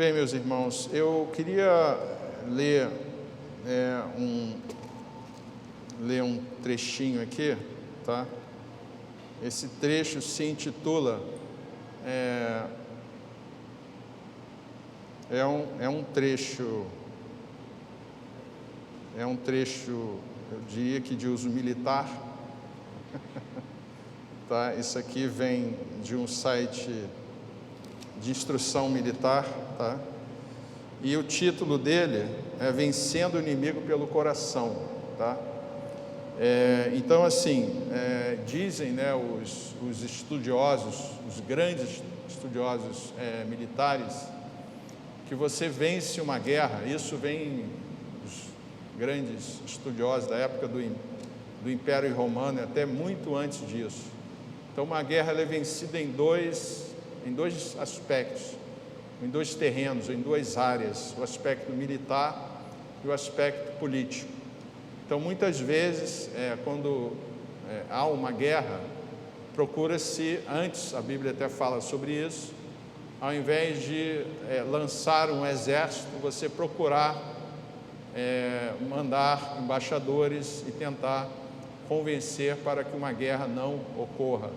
Bem, meus irmãos, eu queria ler um trechinho aqui, tá? Esse trecho se intitula, um trecho, eu diria que de uso militar, tá? Isso aqui vem de um site de instrução militar, tá? E o título dele é Vencendo o Inimigo pelo Coração, tá? Então, assim, dizem, né, os estudiosos, os grandes estudiosos militares, que você vence uma guerra. Isso vem dos grandes estudiosos da época do Império Romano, até muito antes disso. Então, uma guerra ela é vencida em dois aspectos, em dois terrenos, em duas áreas: o aspecto militar e o aspecto político. Então, muitas vezes, quando há uma guerra, procura-se, antes, a Bíblia até fala sobre isso, ao invés de lançar um exército, você procurar mandar embaixadores e tentar convencer para que uma guerra não ocorra.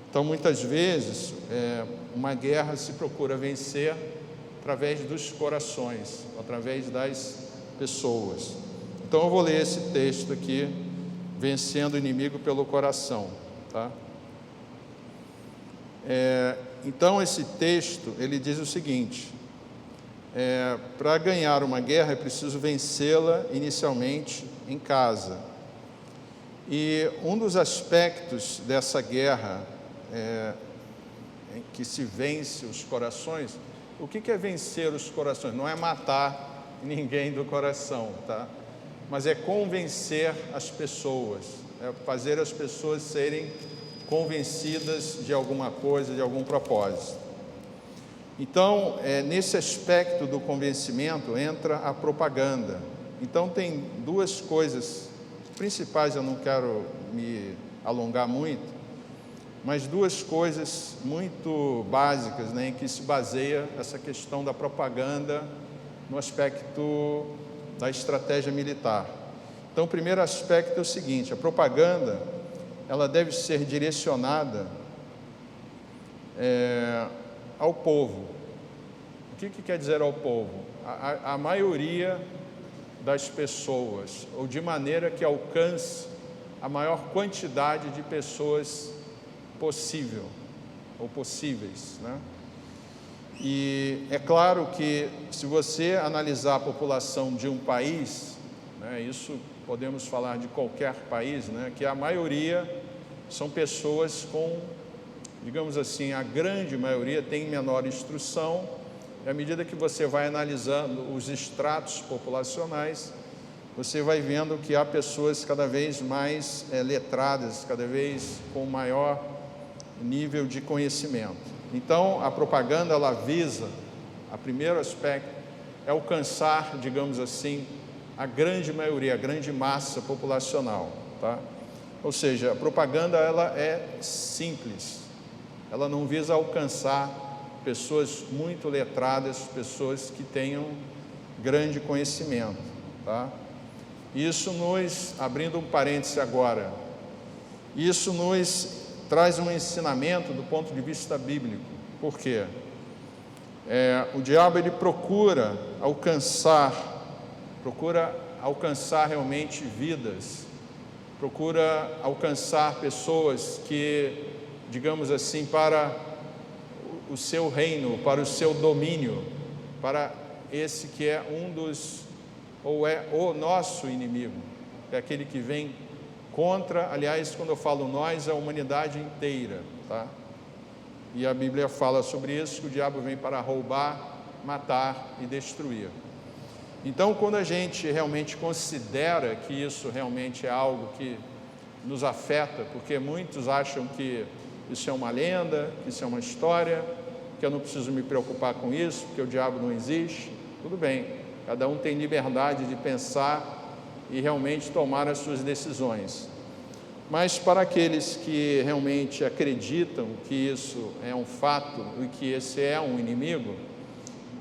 Então, muitas vezes, uma guerra se procura vencer através dos corações, através das pessoas. Então, eu vou ler esse texto aqui, Vencendo o Inimigo pelo Coração, tá? Então, esse texto, ele diz o seguinte: para ganhar uma guerra é preciso vencê-la inicialmente em casa. E um dos aspectos dessa guerra em que se vence os corações, o que é vencer os corações? Não é matar ninguém do coração, tá? Mas é convencer as pessoas, fazer as pessoas serem convencidas de alguma coisa, de algum propósito. Então, nesse aspecto do convencimento entra a propaganda. Então, tem duas coisas principais, eu não quero me alongar muito, mas duas coisas muito básicas, né, em que se baseia essa questão da propaganda no aspecto da estratégia militar. Então, o primeiro aspecto é o seguinte: a propaganda, ela deve ser direcionada ao povo. O que quer dizer ao povo? A maioria das pessoas, ou de maneira que alcance a maior quantidade de pessoas possível, ou possíveis, né? E é claro que, se você analisar a população de um país, né, isso podemos falar de qualquer país, né, que a maioria são pessoas com, digamos assim, a grande maioria tem menor instrução, e à medida que você vai analisando os estratos populacionais, você vai vendo que há pessoas cada vez mais letradas, cada vez com maior nível de conhecimento. Então, a propaganda, ela visa, o primeiro aspecto, é alcançar, digamos assim, a grande maioria, a grande massa populacional, tá? Ou seja, a propaganda, ela é simples, ela não visa alcançar pessoas muito letradas, pessoas que tenham grande conhecimento, tá? Isso abrindo um parêntese agora, isso nos traz um ensinamento do ponto de vista bíblico. Por quê? O diabo, ele procura alcançar realmente vidas, procura alcançar pessoas que, digamos assim, para o seu reino, para o seu domínio, para esse que é ou é o nosso inimigo, é aquele que vem contra, aliás, quando eu falo nós, é a humanidade inteira, tá? E a Bíblia fala sobre isso, que o diabo vem para roubar, matar e destruir. Então, quando a gente realmente considera que isso realmente é algo que nos afeta, porque muitos acham que isso é uma lenda, que isso é uma história, que eu não preciso me preocupar com isso, porque o diabo não existe, tudo bem, cada um tem liberdade de pensar e realmente tomar as suas decisões. Mas para aqueles que realmente acreditam que isso é um fato e que esse é um inimigo,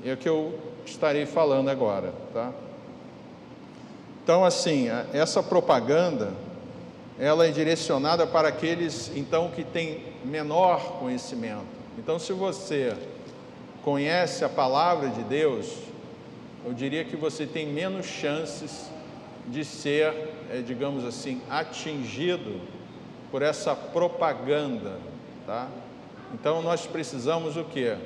É o que eu estarei falando agora, tá? Então, assim, essa propaganda, ela é direcionada para aqueles, então, que têm menor conhecimento. Então, se você conhece a palavra de Deus, eu diria que você tem menos chances de ser, digamos assim, atingido por essa propaganda, tá? Então, nós precisamos o quê?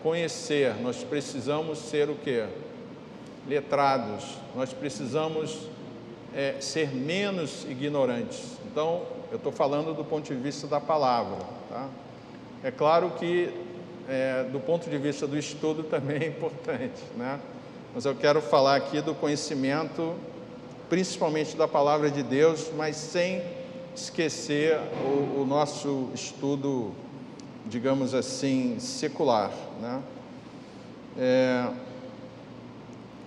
Conhecer, nós precisamos ser o quê? Letrados, nós precisamos ser menos ignorantes. Então, eu estou falando do ponto de vista da palavra, tá? É claro que do ponto de vista do estudo também é importante, né? Mas eu quero falar aqui do conhecimento, principalmente da palavra de Deus, mas sem esquecer o nosso estudo, digamos assim, secular, né?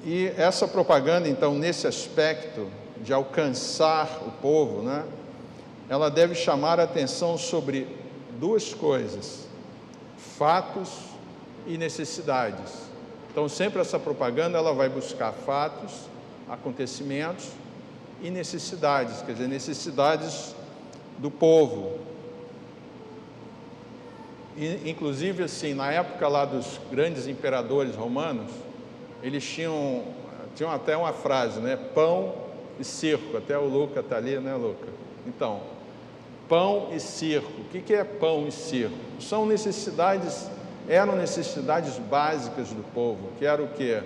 E essa propaganda, então, nesse aspecto de alcançar o povo, né? Ela deve chamar a atenção sobre duas coisas: fatos e necessidades. Então, sempre essa propaganda, ela vai buscar fatos, acontecimentos e necessidades, quer dizer, necessidades do povo. E, inclusive, assim, na época lá dos grandes imperadores romanos, eles tinham até uma frase, né? Pão e circo. Até o Luca está ali, né, Luca? Então, pão e circo. O que é pão e circo? São necessidades, eram necessidades básicas do povo, que era o quê?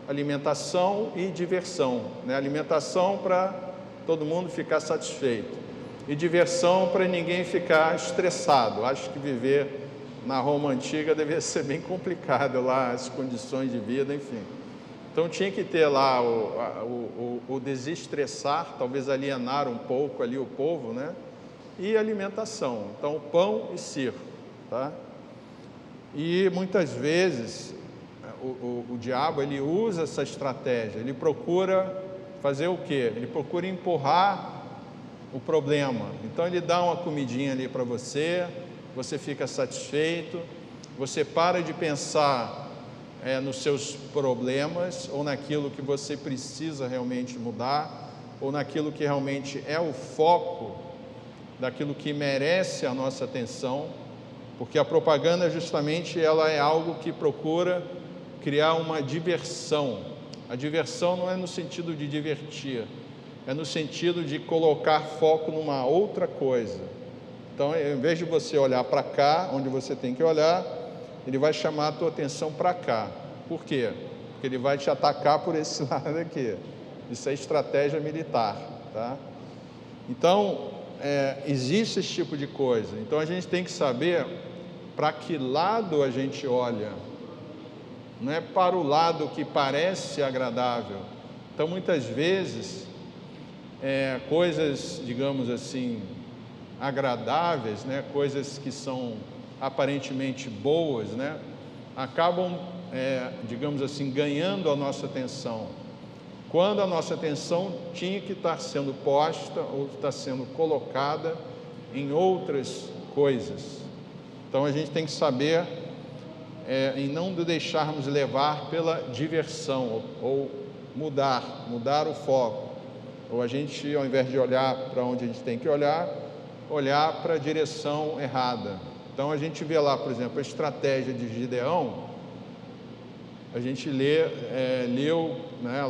Alimentação e diversão, né? Alimentação para todo mundo ficar satisfeito e diversão para ninguém ficar estressado. Acho que viver na Roma Antiga devia ser bem complicado lá, as condições de vida, enfim. Então tinha que ter lá o desestressar, talvez alienar um pouco ali o povo, né? E alimentação. Então, pão e circo, tá? E muitas vezes o diabo, ele usa essa estratégia, ele procura fazer o quê? Ele procura empurrar o problema. Então ele dá uma comidinha ali para você, você fica satisfeito, você para de pensar nos seus problemas, ou naquilo que você precisa realmente mudar, ou naquilo que realmente é o foco daquilo que merece a nossa atenção, porque a propaganda justamente ela é algo que procura criar uma diversão. A diversão não é no sentido de divertir, é no sentido de colocar foco numa outra coisa. Então, em vez de você olhar para cá, onde você tem que olhar, ele vai chamar a tua atenção para cá. Por quê? Porque ele vai te atacar por esse lado aqui. Isso é estratégia militar, tá? Então, existe esse tipo de coisa. Então, a gente tem que saber para que lado a gente olha. Não é para o lado que parece agradável. Então, muitas vezes, coisas, digamos assim, agradáveis, né? Coisas que são aparentemente boas, né? Acabam, digamos assim, ganhando a nossa atenção, quando a nossa atenção tinha que estar sendo posta ou está sendo colocada em outras coisas. Então a gente tem que saber em não deixarmos levar pela diversão ou mudar o foco, ou a gente, ao invés de olhar para onde a gente tem que olhar para a direção errada. Então a gente vê lá, por exemplo, a estratégia de Gideão. A gente leu, né,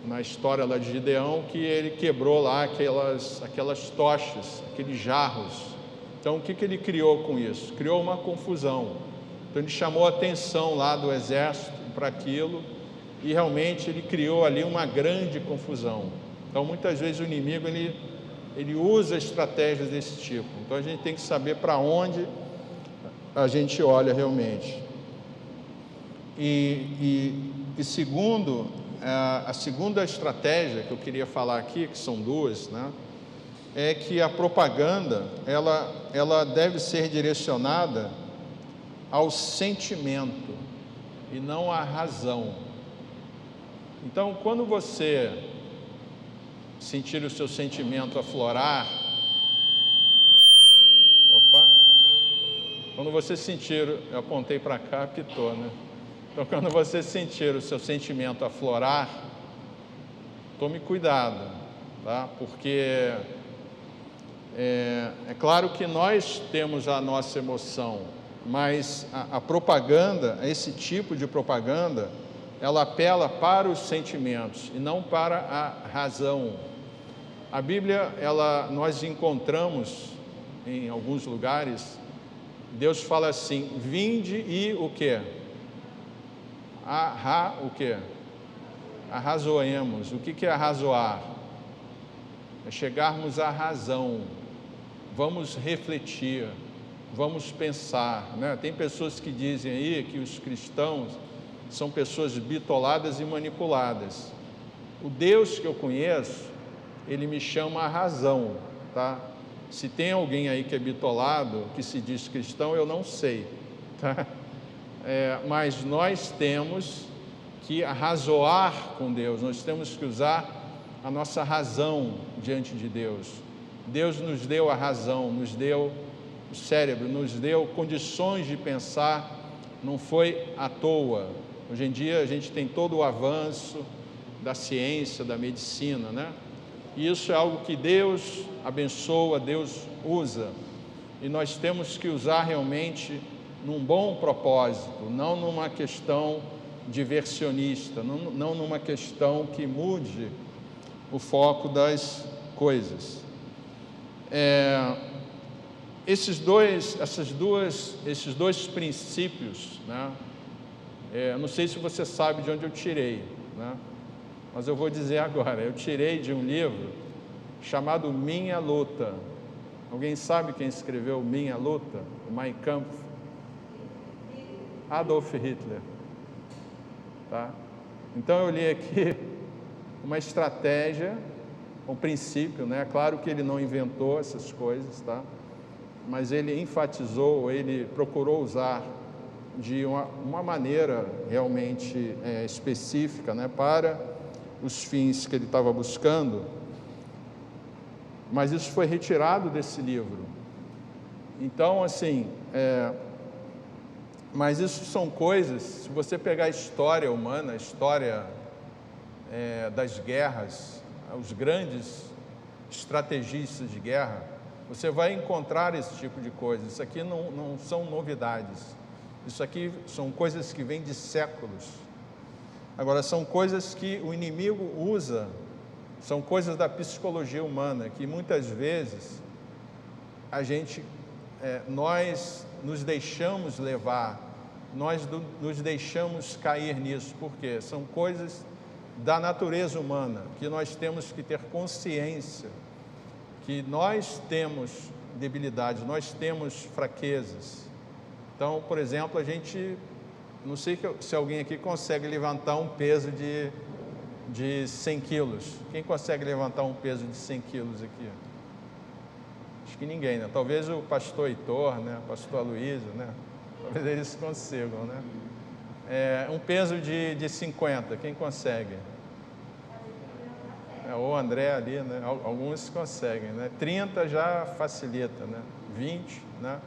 na história lá de Gideão, que ele quebrou lá aquelas tochas, aqueles jarros. Então o que ele criou com isso? Criou uma confusão. Então ele chamou a atenção lá do exército para aquilo e realmente ele criou ali uma grande confusão. Então muitas vezes o inimigo ele usa estratégias desse tipo. Então a gente tem que saber para onde a gente olha realmente. E segundo, a segunda estratégia que eu queria falar aqui, que são duas, né, é que a propaganda, ela deve ser direcionada ao sentimento e não à razão. Então, quando você sentir o seu sentimento aflorar, Quando você sentir, eu apontei para cá, apitou, né? Então, quando você sentir o seu sentimento aflorar, tome cuidado, tá? Porque é claro que nós temos a nossa emoção, mas a propaganda, esse tipo de propaganda, ela apela para os sentimentos e não para a razão. A Bíblia, nós encontramos em alguns lugares, Deus fala assim: vinde e o quê? O quê? Arrazoemos. O que é arrazoar? É chegarmos à razão. Vamos refletir, vamos pensar, né? Tem pessoas que dizem aí que os cristãos são pessoas bitoladas e manipuladas. O Deus que eu conheço, Ele me chama à razão, tá? Se tem alguém aí que é bitolado, que se diz cristão, eu não sei, tá? Mas nós temos que arrazoar com Deus, nós temos que usar a nossa razão diante de Deus. Deus nos deu a razão, nos deu o cérebro, nos deu condições de pensar, não foi à toa. Hoje em dia a gente tem todo o avanço da ciência, da medicina, né? E isso é algo que Deus abençoa, Deus usa. E nós temos que usar realmente num bom propósito, não numa questão diversionista, não numa questão que mude o foco das coisas. Esses dois princípios, né? Não sei se você sabe de onde eu tirei, né? Mas eu vou dizer agora, eu tirei de um livro chamado Minha Luta. Alguém sabe quem escreveu Minha Luta? O Mein Kampf? Adolf Hitler. Tá? Então eu li aqui uma estratégia, um princípio, né? Claro que ele não inventou essas coisas, tá? Mas ele enfatizou, ele procurou usar de uma maneira realmente específica, né? Para os fins que ele estava buscando, mas isso foi retirado desse livro. Então, assim, mas isso são coisas, se você pegar a história humana, a história das guerras, os grandes estrategistas de guerra, você vai encontrar esse tipo de coisa. Isso aqui não são novidades, isso aqui são coisas que vêm de séculos. Agora, são coisas que o inimigo usa, são coisas da psicologia humana, que muitas vezes nós nos deixamos levar, nós nos deixamos cair nisso. Por quê? São coisas da natureza humana, que nós temos que ter consciência, que nós temos debilidades, nós temos fraquezas. Então, por exemplo, não sei se alguém aqui consegue levantar um peso de 100 quilos. Quem consegue levantar um peso de 100 quilos aqui? Acho que ninguém, né? Talvez o pastor Heitor, né? O pastor Aloysio, né? Talvez eles consigam, né? Um peso de 50, quem consegue? Ou o André ali, né? Alguns conseguem, né? 30 já facilita, né? 20, né?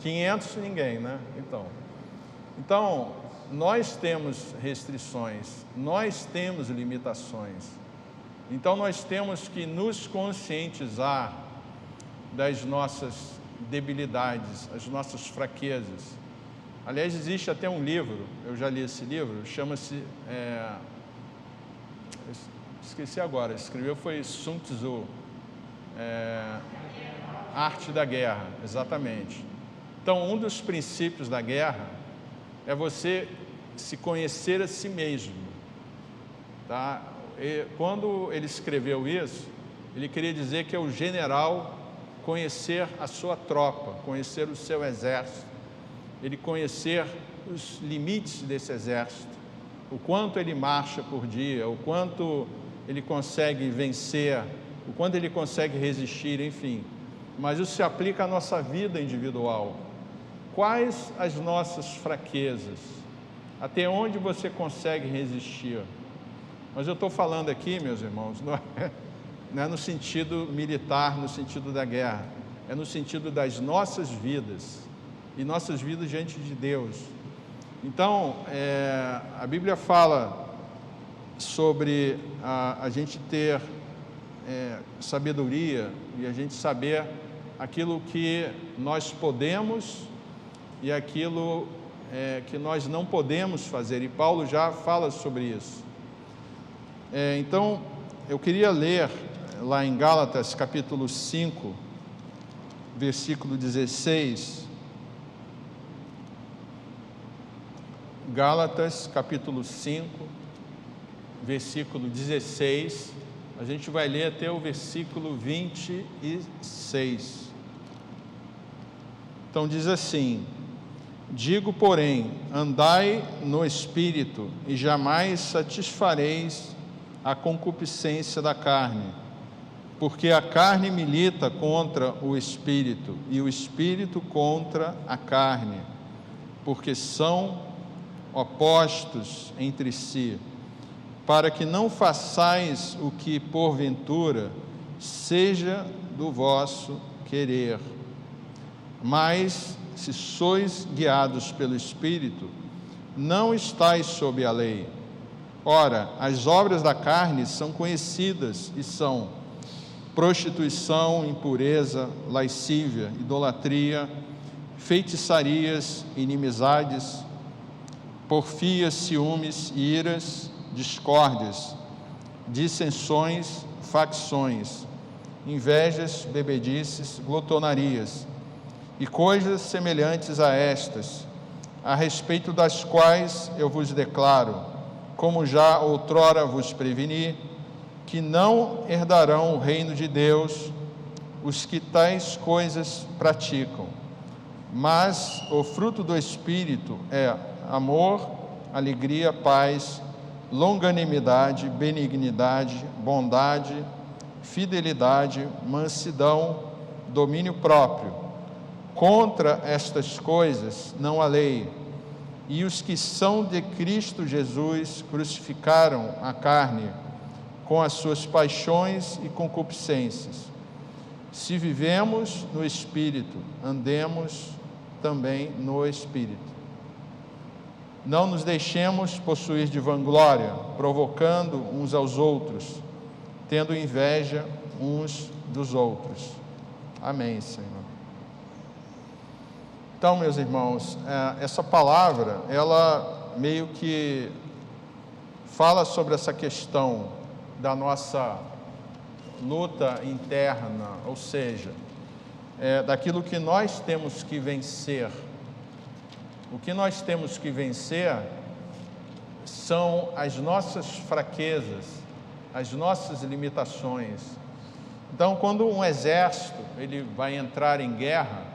500 ninguém, né? Então, nós temos restrições, nós temos limitações. Então, nós temos que nos conscientizar das nossas debilidades, as nossas fraquezas. Aliás, existe até um livro, eu já li esse livro, chama-se... esqueci agora, escreveu foi Sun Tzu, Arte da Guerra, exatamente. Então, um dos princípios da guerra é você se conhecer a si mesmo, tá? E quando ele escreveu isso, ele queria dizer que é o general conhecer a sua tropa, conhecer o seu exército, ele conhecer os limites desse exército, o quanto ele marcha por dia, o quanto ele consegue vencer, o quanto ele consegue resistir, enfim. Mas isso se aplica à nossa vida individual. Quais as nossas fraquezas? Até onde você consegue resistir? Mas eu estou falando aqui, meus irmãos, não é no sentido militar, no sentido da guerra, é no sentido das nossas vidas. e nossas vidas diante de Deus. Então, a Bíblia fala sobre a gente ter sabedoria e a gente saber aquilo que nós podemos e aquilo que nós não podemos fazer, e Paulo já fala sobre isso. Então, eu queria ler lá em Gálatas, capítulo 5, versículo 16. Gálatas, capítulo 5, versículo 16. A gente vai ler até o versículo 26. Então diz assim: digo, porém, andai no Espírito, e jamais satisfareis a concupiscência da carne, porque a carne milita contra o Espírito, e o Espírito contra a carne, porque são opostos entre si, para que não façais o que porventura seja do vosso querer. Mas, se sois guiados pelo Espírito, não estáis sob a lei. Ora, as obras da carne são conhecidas e são prostituição, impureza, lascívia, idolatria, feitiçarias, inimizades, porfias, ciúmes, iras, discórdias, dissensões, facções, invejas, bebedices, glotonarias e coisas semelhantes a estas, a respeito das quais eu vos declaro, como já outrora vos preveni, que não herdarão o reino de Deus os que tais coisas praticam. Mas o fruto do Espírito é amor, alegria, paz, longanimidade, benignidade, bondade, fidelidade, mansidão, domínio próprio. Contra estas coisas não há lei. E os que são de Cristo Jesus crucificaram a carne com as suas paixões e concupiscências. Se vivemos no Espírito, andemos também no Espírito. Não nos deixemos possuir de vanglória, provocando uns aos outros, tendo inveja uns dos outros. Amém, Senhor. Então, meus irmãos, essa palavra, ela meio que fala sobre essa questão da nossa luta interna, ou seja, daquilo que nós temos que vencer. O que nós temos que vencer são as nossas fraquezas, as nossas limitações. Então, quando um exército ele vai entrar em guerra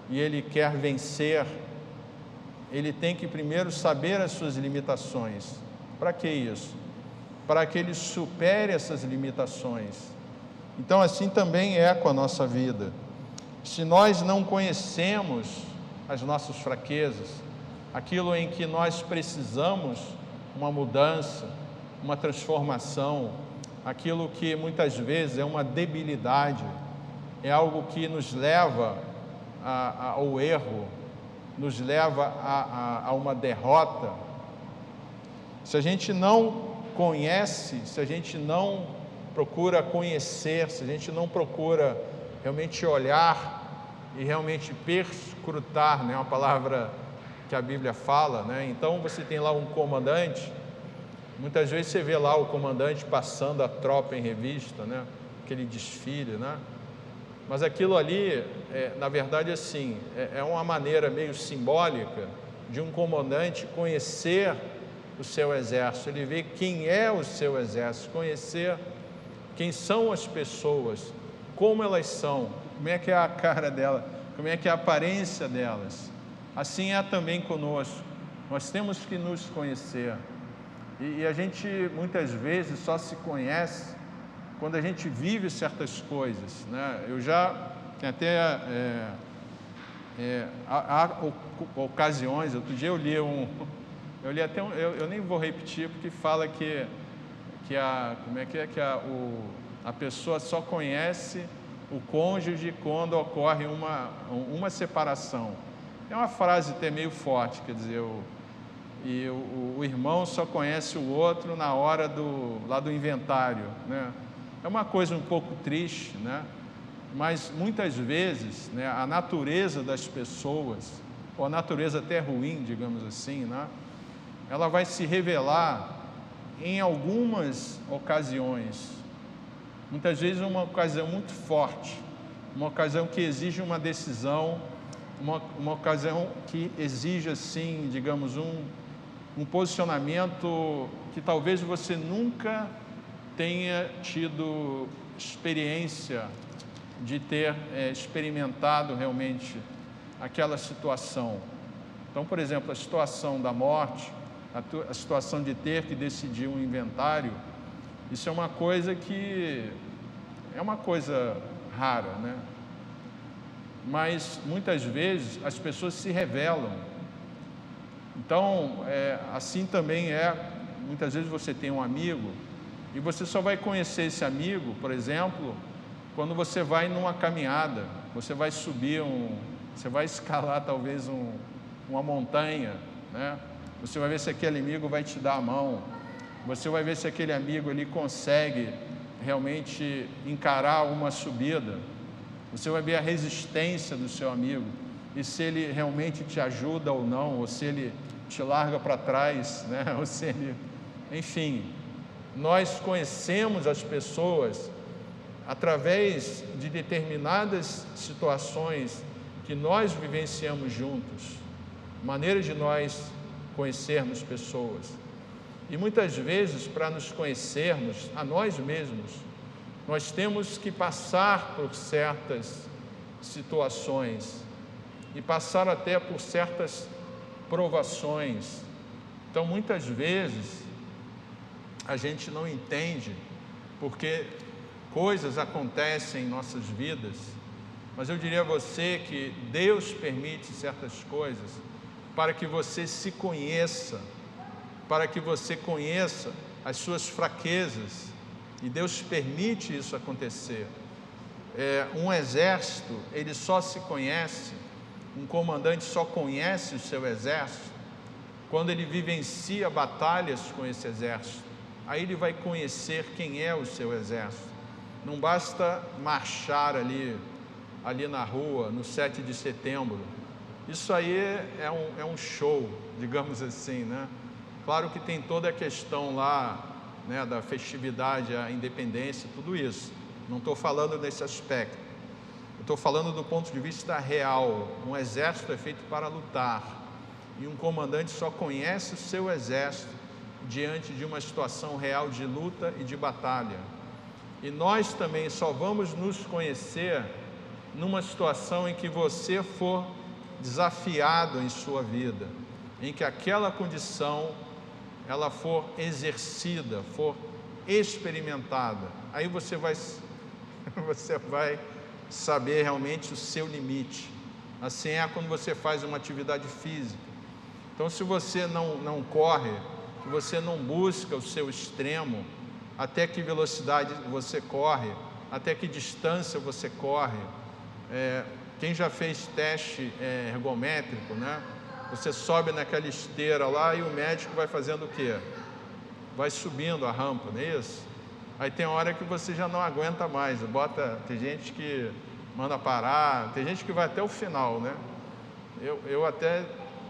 e ele quer vencer, ele tem que primeiro saber as suas limitações. Para que isso? Para que ele supere essas limitações. Então, assim também é com a nossa vida. Se nós não conhecemos as nossas fraquezas, aquilo em que nós precisamos uma mudança, uma transformação, aquilo que muitas vezes é uma debilidade, é algo que nos leva ao erro, nos leva a uma derrota. Se a gente não conhece, se a gente não procura conhecer, se a gente não procura realmente olhar e realmente perscrutar, né, uma palavra que a Bíblia fala, né? Então você tem lá um comandante, muitas vezes você vê lá o comandante passando a tropa em revista, né? Aquele desfile, né? Mas aquilo ali, na verdade, assim, é uma maneira meio simbólica de um comandante conhecer o seu exército, ele vê quem é o seu exército, conhecer quem são as pessoas, como elas são, como é que é a cara dela, como é que é a aparência delas. Assim é também conosco, nós temos que nos conhecer. E a gente muitas vezes só se conhece quando a gente vive certas coisas, né? Eu já tenho até há ocasiões. Outro dia eu li até eu nem vou repetir porque fala que a pessoa só conhece o cônjuge quando ocorre uma separação. É uma frase até meio forte, quer dizer, o irmão só conhece o outro na hora lá do inventário, né? É uma coisa um pouco triste, né? Mas muitas vezes, né, a natureza das pessoas, ou a natureza até ruim, digamos assim, né, ela vai se revelar em algumas ocasiões. Muitas vezes uma ocasião muito forte, uma ocasião que exige uma decisão, uma ocasião que exige, assim, digamos, um posicionamento que talvez você nunca tenha tido experiência de ter experimentado realmente aquela situação. Então, por exemplo, a situação da morte, a situação de ter que decidir um inventário, isso é uma coisa que é uma coisa rara, né? Mas muitas vezes as pessoas se revelam. Então, assim também muitas vezes você tem um amigo e você só vai conhecer esse amigo, por exemplo, quando você vai numa caminhada, você vai subir você vai escalar talvez uma montanha, né? Você vai ver se aquele amigo vai te dar a mão, você vai ver se aquele amigo ele consegue realmente encarar uma subida, você vai ver a resistência do seu amigo e se ele realmente te ajuda ou não, ou se ele te larga para trás, né? Ou se ele... Enfim, nós conhecemos as pessoas através de determinadas situações que nós vivenciamos juntos, maneira de nós conhecermos pessoas. E muitas vezes, para nos conhecermos a nós mesmos, nós temos que passar por certas situações e passar até por certas provações. Então, muitas vezes, a gente não entende porque coisas acontecem em nossas vidas, mas eu diria a você que Deus permite certas coisas para que você se conheça, para que você conheça as suas fraquezas, e Deus permite isso acontecer. Um exército, ele só se conhece, um comandante só conhece o seu exército quando ele vivencia batalhas com esse exército. Aí ele vai conhecer quem é o seu exército. Não basta marchar ali na rua, no 7 de setembro. Isso aí é um show, digamos assim, né? Claro que tem toda a questão lá, né, da festividade, a independência, tudo isso. Não estou falando nesse aspecto. Eu estou falando do ponto de vista real. Um exército é feito para lutar. E um comandante só conhece o seu exército diante de uma situação real de luta e de batalha. E nós também só vamos nos conhecer numa situação em que você for desafiado em sua vida, em que aquela condição ela for exercida, for experimentada. Aí você vai saber realmente o seu limite. Assim é quando você faz uma atividade física. Então, se você não corre, se você não busca o seu extremo, até que velocidade você corre, até que distância você corre. Quem já fez teste ergométrico, né? Você sobe naquela esteira lá e o médico vai fazendo o quê? Vai subindo a rampa, não é isso? Aí tem hora que você já não aguenta mais, tem gente que manda parar, tem gente que vai até o final, né? Eu até,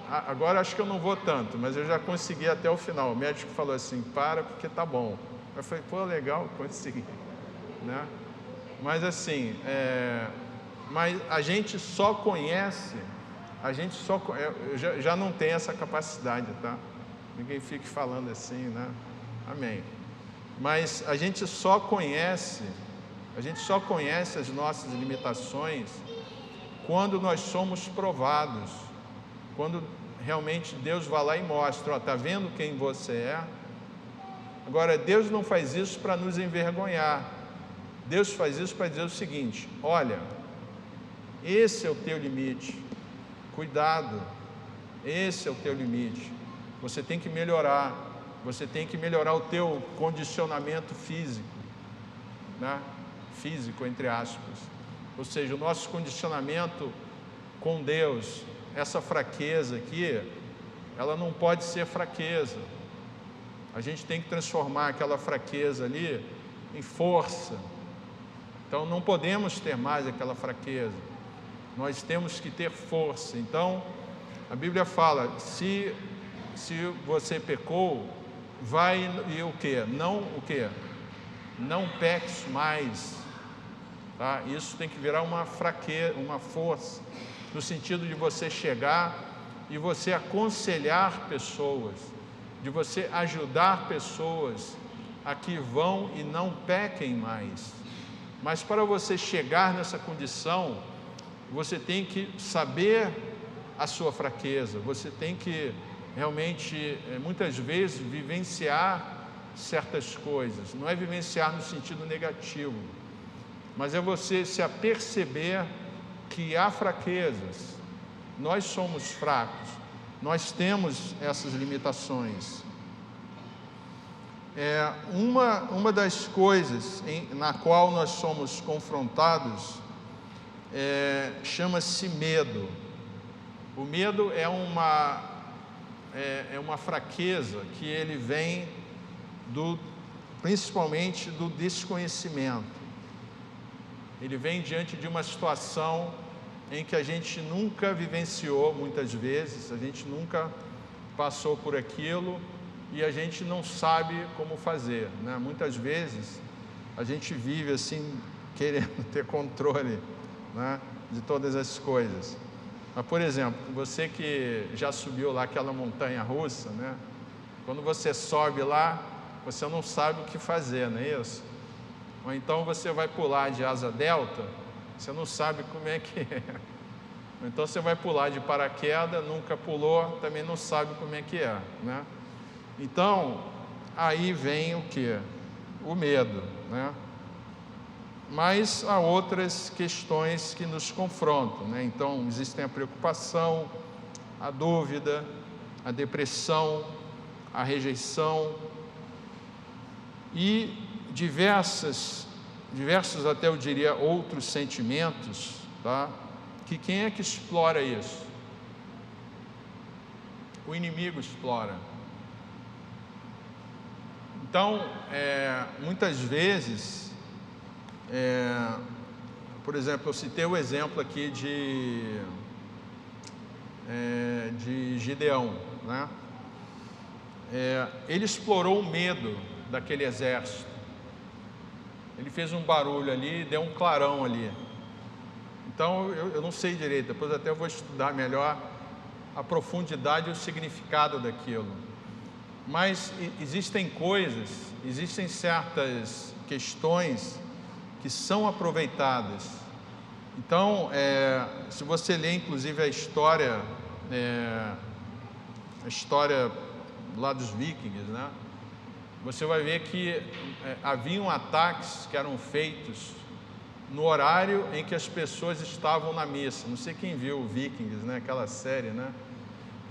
agora acho que eu não vou tanto, mas eu já consegui até o final. O médico falou assim, para porque tá bom. Eu falei, pô, legal, consegui, né? Mas assim, mas a gente só conhece, eu já não tem essa capacidade, tá? Ninguém fique falando assim, né? Amém. Mas a gente só conhece as nossas limitações quando nós somos provados, quando realmente Deus vai lá e mostra, ó, tá vendo quem você é? Agora, Deus não faz isso para nos envergonhar. Deus faz isso para dizer o seguinte, olha, esse é o teu limite, cuidado, esse é o teu limite, você tem que melhorar o teu condicionamento físico, né? Físico, entre aspas, ou seja, o nosso condicionamento com Deus, essa fraqueza aqui, ela não pode ser fraqueza. A gente tem que transformar aquela fraqueza ali em força. Então, não podemos ter mais aquela fraqueza. Nós temos que ter força. Então, a Bíblia fala, se você pecou, vai e o quê? Não peques mais. Tá? Isso tem que virar uma fraqueza, uma força, no sentido de você chegar e você aconselhar pessoas, de você ajudar pessoas a que vão e não pequem mais. Mas para você chegar nessa condição, você tem que saber a sua fraqueza, você tem que realmente, muitas vezes, vivenciar certas coisas. Não é vivenciar no sentido negativo, mas é você se aperceber que há fraquezas. Nós somos fracos, nós temos essas limitações. Uma das coisas na qual nós somos confrontados chama-se medo. O medo é uma fraqueza que ele vem principalmente do desconhecimento. Ele vem diante de uma situação em que a gente nunca vivenciou, muitas vezes, a gente nunca passou por aquilo e a gente não sabe como fazer, né? Muitas vezes a gente vive assim, querendo ter controle, né, de todas as coisas. Mas, por exemplo, você que já subiu lá aquela montanha russa, né? Quando você sobe lá, você não sabe o que fazer, não é isso? Ou então você vai pular de asa delta, você não sabe como é que é. Ou então você vai pular de paraquedas, nunca pulou, também não sabe como é que é, né? Então, aí vem o quê? O medo, né? Mas há outras questões que nos confrontam, né? Então, existem a preocupação, a dúvida, a depressão, a rejeição e diversos até eu diria outros sentimentos, tá? Que quem é que explora isso? O inimigo explora. Então, muitas vezes, por exemplo, eu citei o exemplo aqui de Gideão, né? Ele explorou o medo daquele exército. Ele fez um barulho ali, deu um clarão ali. Então, eu não sei direito, depois até eu vou estudar melhor a profundidade e o significado daquilo. Mas existem certas questões que são aproveitadas. Então, se você ler inclusive a história lá dos vikings, né? Você vai ver que haviam ataques que eram feitos no horário em que as pessoas estavam na missa. Não sei quem viu o Vikings, né? Aquela série, né?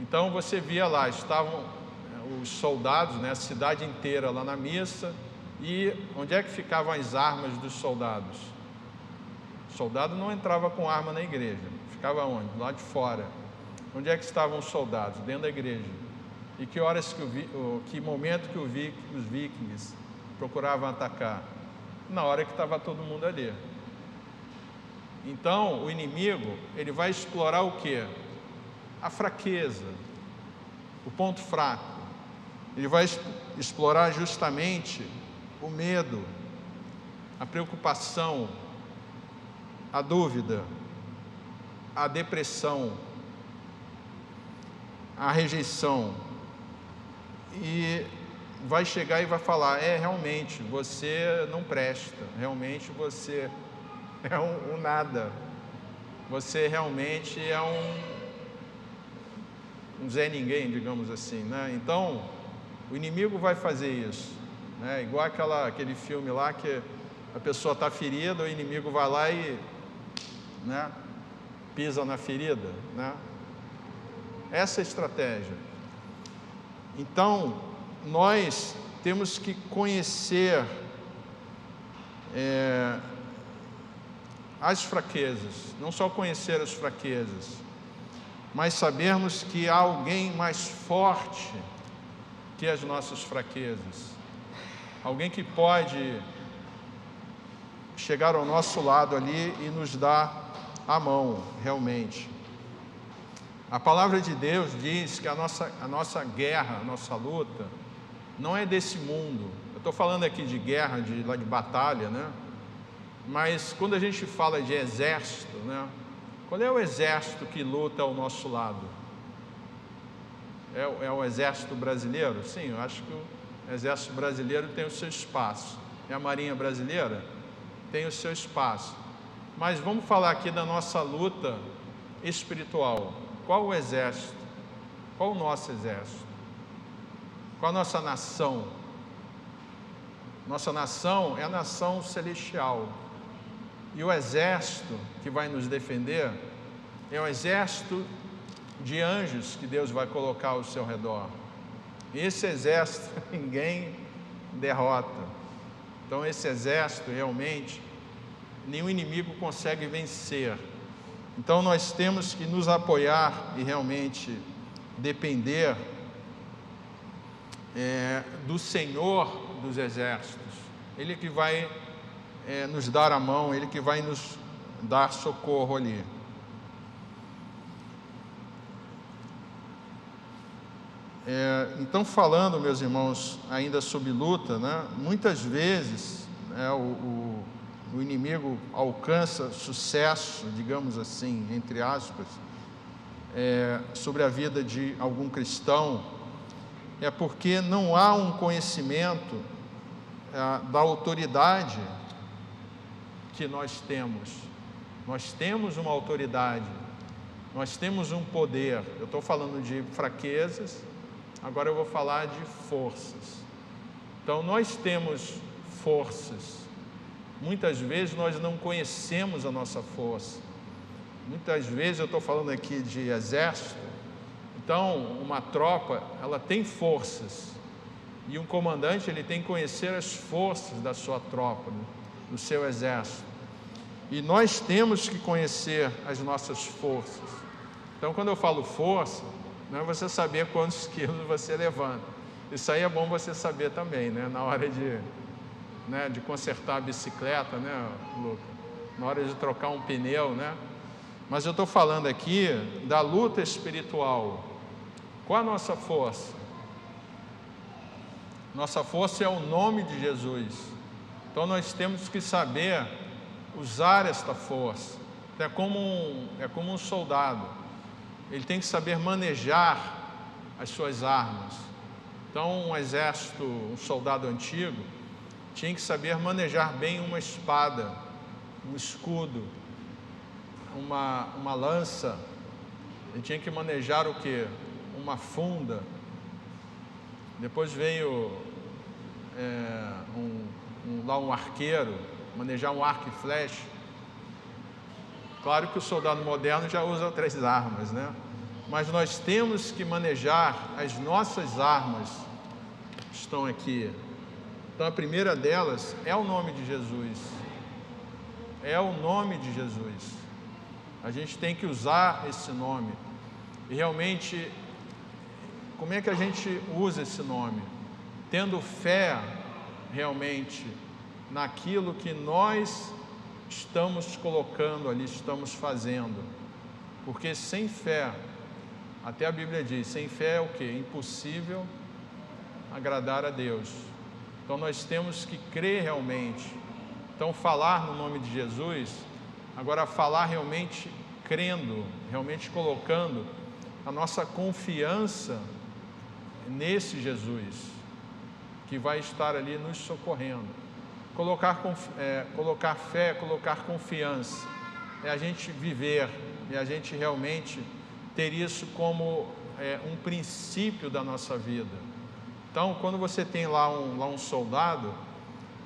Então você via lá, estavam os soldados, né? A cidade inteira lá na missa. E onde é que ficavam as armas dos soldados? O soldado não entrava com arma na igreja. Ficava onde? Lá de fora. Onde é que estavam os soldados? Dentro da igreja. E que horas que momento que os vikings procuravam atacar? Na hora que estava todo mundo ali. Então, o inimigo, ele vai explorar o quê? A fraqueza, o ponto fraco. Ele vai explorar justamente o medo, a preocupação, a dúvida, a depressão, a rejeição. E vai chegar e vai falar, realmente, você não presta, realmente você é um nada, você realmente é um Zé Ninguém, digamos assim, né? Então, o inimigo vai fazer isso, né? Igual aquele filme lá que a pessoa está ferida, o inimigo vai lá e, né, pisa na ferida, né? Essa é a estratégia. Então, nós temos que conhecer as fraquezas, não só conhecer as fraquezas, mas sabermos que há alguém mais forte que as nossas fraquezas, alguém que pode chegar ao nosso lado ali e nos dar a mão, realmente. A palavra de Deus diz que a nossa guerra, a nossa luta, não é desse mundo. Eu estou falando aqui de guerra, de batalha, né? Mas quando a gente fala de exército, né? Qual é o exército que luta ao nosso lado? É o exército brasileiro? Sim, eu acho que o exército brasileiro tem o seu espaço. É a Marinha Brasileira? Tem o seu espaço. Mas vamos falar aqui da nossa luta espiritual. Qual o exército? Qual o nosso exército? Qual a nossa nação? Nossa nação é a nação celestial. E o exército que vai nos defender é o exército de anjos que Deus vai colocar ao seu redor. E esse exército ninguém derrota. Então esse exército realmente nenhum inimigo consegue vencer. Então nós temos que nos apoiar e realmente depender do Senhor dos exércitos. Ele que vai nos dar a mão, Ele que vai nos dar socorro ali. Então, falando, meus irmãos, ainda sobre luta, né? Muitas vezes o inimigo alcança sucesso, digamos assim, entre aspas, sobre a vida de algum cristão, porque não há um conhecimento da autoridade que nós temos. Nós temos uma autoridade, nós temos um poder. Eu estou falando de fraquezas, agora eu vou falar de forças. Então, nós temos forças. Muitas vezes nós não conhecemos a nossa força. Muitas vezes, eu estou falando aqui de exército, então uma tropa, ela tem forças, e um comandante, ele tem que conhecer as forças da sua tropa, do seu exército, e nós temos que conhecer as nossas forças. Então, quando eu falo força, não é você saber quantos quilos você levanta, isso aí é bom você saber também, né? Na hora de consertar a bicicleta, né, Luca? Na hora de trocar um pneu, né? Mas eu estou falando aqui da luta espiritual. Qual a nossa força? Nossa força é o nome de Jesus. Então nós temos que saber usar esta força. É como um soldado. Ele tem que saber manejar as suas armas. Então um exército, um soldado antigo, tinha que saber manejar bem uma espada, um escudo, uma lança. Ele tinha que manejar o quê? Uma funda. Depois veio um arqueiro, manejar um arco e flecha. Claro que o soldado moderno já usa outras armas, né? Mas nós temos que manejar as nossas armas, que estão aqui. Então a primeira delas é o nome de Jesus. É o nome de Jesus. A gente tem que usar esse nome. E realmente, como é que a gente usa esse nome? Tendo fé realmente naquilo que nós estamos colocando ali, estamos fazendo. Porque sem fé, até a Bíblia diz, sem fé é o quê? Impossível agradar a Deus. Então nós temos que crer realmente. Então falar no nome de Jesus, agora falar realmente crendo, realmente colocando a nossa confiança nesse Jesus, que vai estar ali nos socorrendo. Colocar fé, colocar confiança, é a gente viver, é a gente realmente ter isso como um princípio da nossa vida. Então, quando você tem lá um soldado,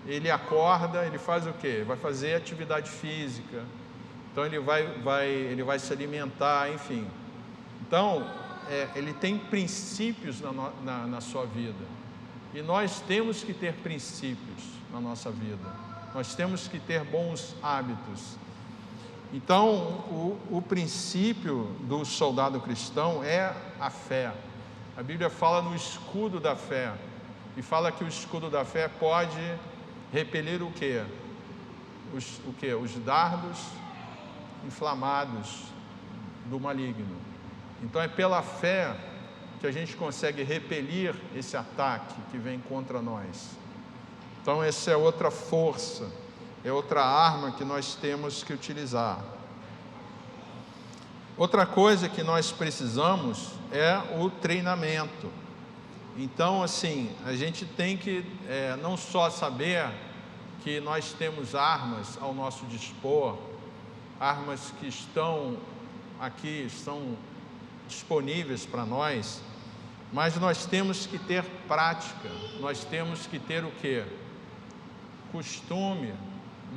ele acorda, ele faz o quê? Vai fazer atividade física, então ele vai se alimentar, enfim. Então, ele tem princípios na sua vida. E nós temos que ter princípios na nossa vida. Nós temos que ter bons hábitos. Então, o princípio do soldado cristão é a fé. A Bíblia fala no escudo da fé, e fala que o escudo da fé pode repelir o quê? Os dardos inflamados do maligno. Então é pela fé que a gente consegue repelir esse ataque que vem contra nós. Então essa é outra força, é outra arma que nós temos que utilizar. Outra coisa que nós precisamos é o treinamento. Então, assim, a gente tem que não só saber que nós temos armas ao nosso dispor, armas que estão aqui, estão disponíveis para nós, mas nós temos que ter prática, nós temos que ter o quê? Costume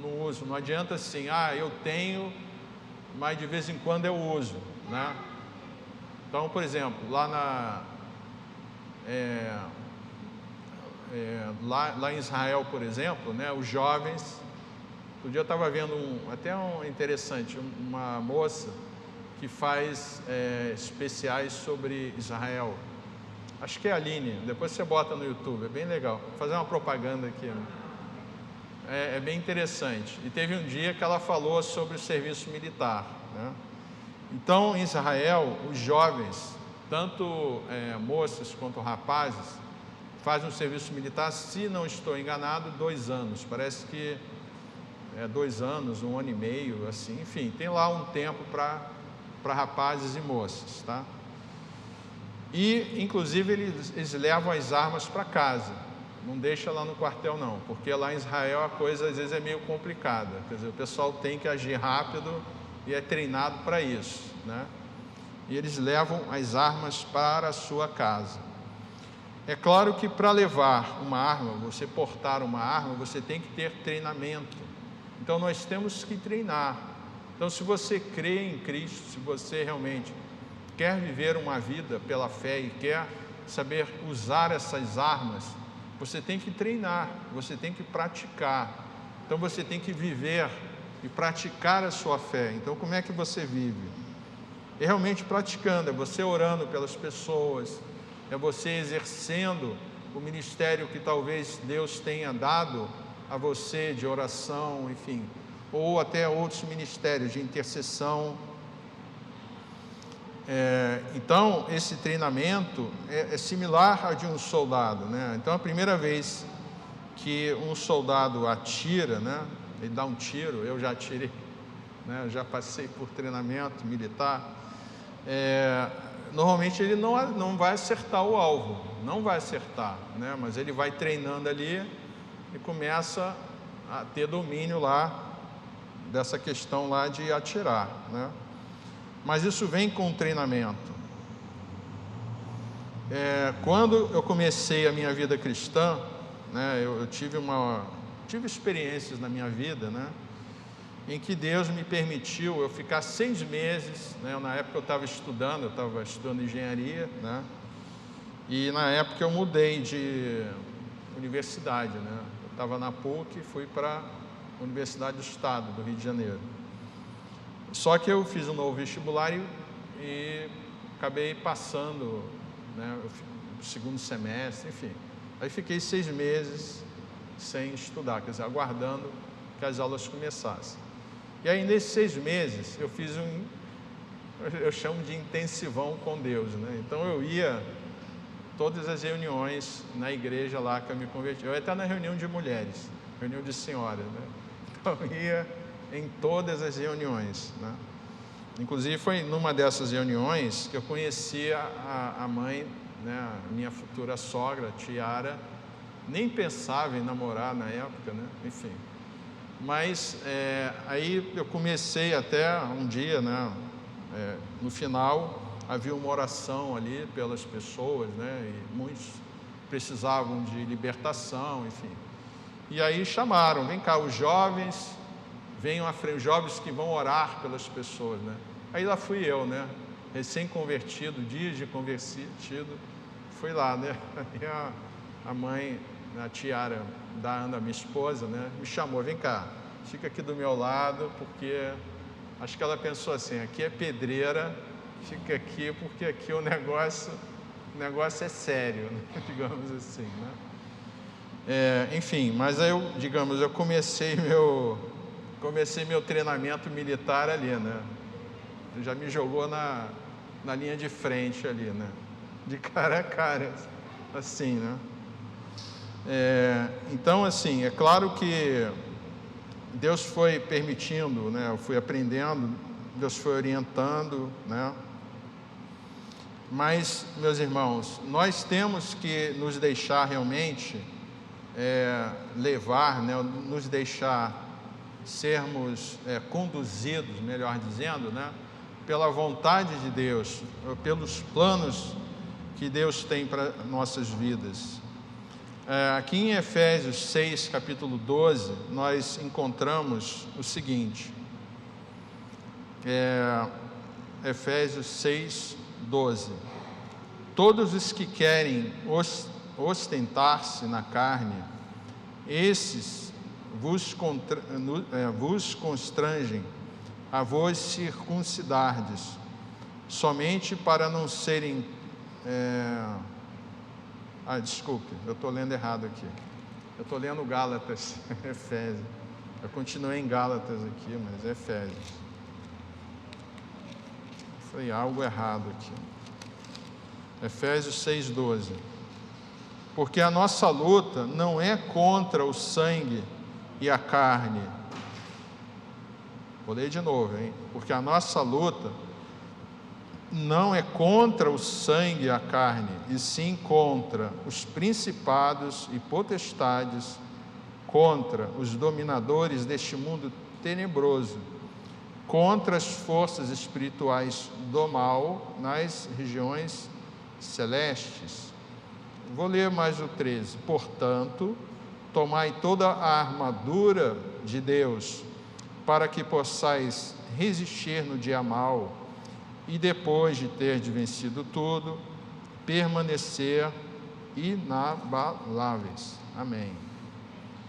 no uso. Não adianta assim, eu tenho, mas de vez em quando eu uso, né? Então, por exemplo, lá lá em Israel, por exemplo, né, os jovens, outro dia eu estava vendo interessante, uma moça que faz especiais sobre Israel. Acho que é a Aline, depois você bota no YouTube, é bem legal. Vou fazer uma propaganda aqui, né? É bem interessante. E teve um dia que ela falou sobre o serviço militar, né? Então, em Israel, os jovens, tanto moças quanto rapazes, fazem um serviço militar, se não estou enganado, 2 anos. Parece que 2 anos, 1 ano e meio, assim. Enfim, tem lá um tempo para rapazes e moças, tá? E, inclusive, eles levam as armas para casa. Não deixa lá no quartel, não, porque lá em Israel a coisa às vezes é meio complicada. Quer dizer, o pessoal tem que agir rápido e é treinado para isso, né? E eles levam as armas para a sua casa. É claro que para levar uma arma, você portar uma arma, você tem que ter treinamento. Então nós temos que treinar. Então, se você crê em Cristo, se você realmente quer viver uma vida pela fé e quer saber usar essas armas, você tem que treinar, você tem que praticar. Então você tem que viver e praticar a sua fé. Então como é que você vive? É realmente praticando, é você orando pelas pessoas, é você exercendo o ministério que talvez Deus tenha dado a você de oração, enfim, ou até outros ministérios de intercessão. Então, esse treinamento é similar ao de um soldado, né? Então, a primeira vez que um soldado atira, né? Ele dá um tiro, eu já atirei, né? Eu já passei por treinamento militar. Normalmente ele não vai acertar o alvo, não vai acertar, né? Mas ele vai treinando ali e começa a ter domínio lá dessa questão lá de atirar, né? Mas isso vem com treinamento. Quando eu comecei a minha vida cristã, né, eu tive experiências na minha vida, né, em que Deus me permitiu eu ficar 6 meses, né, na época eu estava estudando engenharia, né, e na época eu mudei de universidade, né, eu estava na PUC e fui para a Universidade do Estado do Rio de Janeiro. Só que eu fiz um novo vestibular e acabei passando, né, o segundo semestre, enfim. Aí fiquei 6 meses sem estudar, quer dizer, aguardando que as aulas começassem. E aí, nesses 6 meses, eu fiz eu chamo de intensivão com Deus, né? Então, eu ia todas as reuniões na igreja lá que eu me converti. Eu ia até na reunião de mulheres, reunião de senhoras, né? Então, eu ia em todas as reuniões, né? Inclusive foi numa dessas reuniões que eu conheci a mãe, né, a minha futura sogra, Tiara. Nem pensava em namorar na época, né? Enfim. Mas aí eu comecei até um dia, né? No final havia uma oração ali pelas pessoas, né? E muitos precisavam de libertação, enfim. E aí chamaram, vem cá, os jovens, venham à frente, os jovens que vão orar pelas pessoas, né? Aí lá fui eu, né? Recém-convertido, dias de convertido, fui lá, né? E a mãe, a Tiara da Ana, minha esposa, né? Me chamou, vem cá, fica aqui do meu lado, porque Acho que ela pensou assim, aqui é pedreira, fica aqui, porque aqui o negócio é sério, né? Digamos assim, né? Enfim, mas aí eu comecei meu treinamento militar ali, né? Já me jogou na linha de frente ali, né? De cara a cara, assim, né? Então, assim, é claro que Deus foi permitindo, né? Eu fui aprendendo, Deus foi orientando, né? Mas, meus irmãos, nós temos que nos deixar realmente levar, né? Nos deixar sermos conduzidos, melhor dizendo, né? Pela vontade de Deus, pelos planos que Deus tem para nossas vidas. Aqui em Efésios 6, capítulo 12, nós encontramos o seguinte, Efésios 6, 12. Todos os que querem ostentar-se na carne, esses vos constrangem a vos circuncidardes, somente para não serem... desculpe, eu estou lendo errado aqui. Eu estou lendo Gálatas, Efésios. Eu continuei em Gálatas aqui, mas é Efésios. Foi algo errado aqui. Efésios 6,12. Porque a nossa luta não é contra o sangue e a carne. Vou ler de novo, hein? Porque a nossa luta não é contra o sangue e a carne, e sim contra os principados e potestades, contra os dominadores deste mundo tenebroso, contra as forças espirituais do mal nas regiões celestes. Vou ler mais o 13. Portanto, tomai toda a armadura de Deus, para que possais resistir no dia mau, e depois de ter vencido tudo, permanecer inabaláveis. Amém.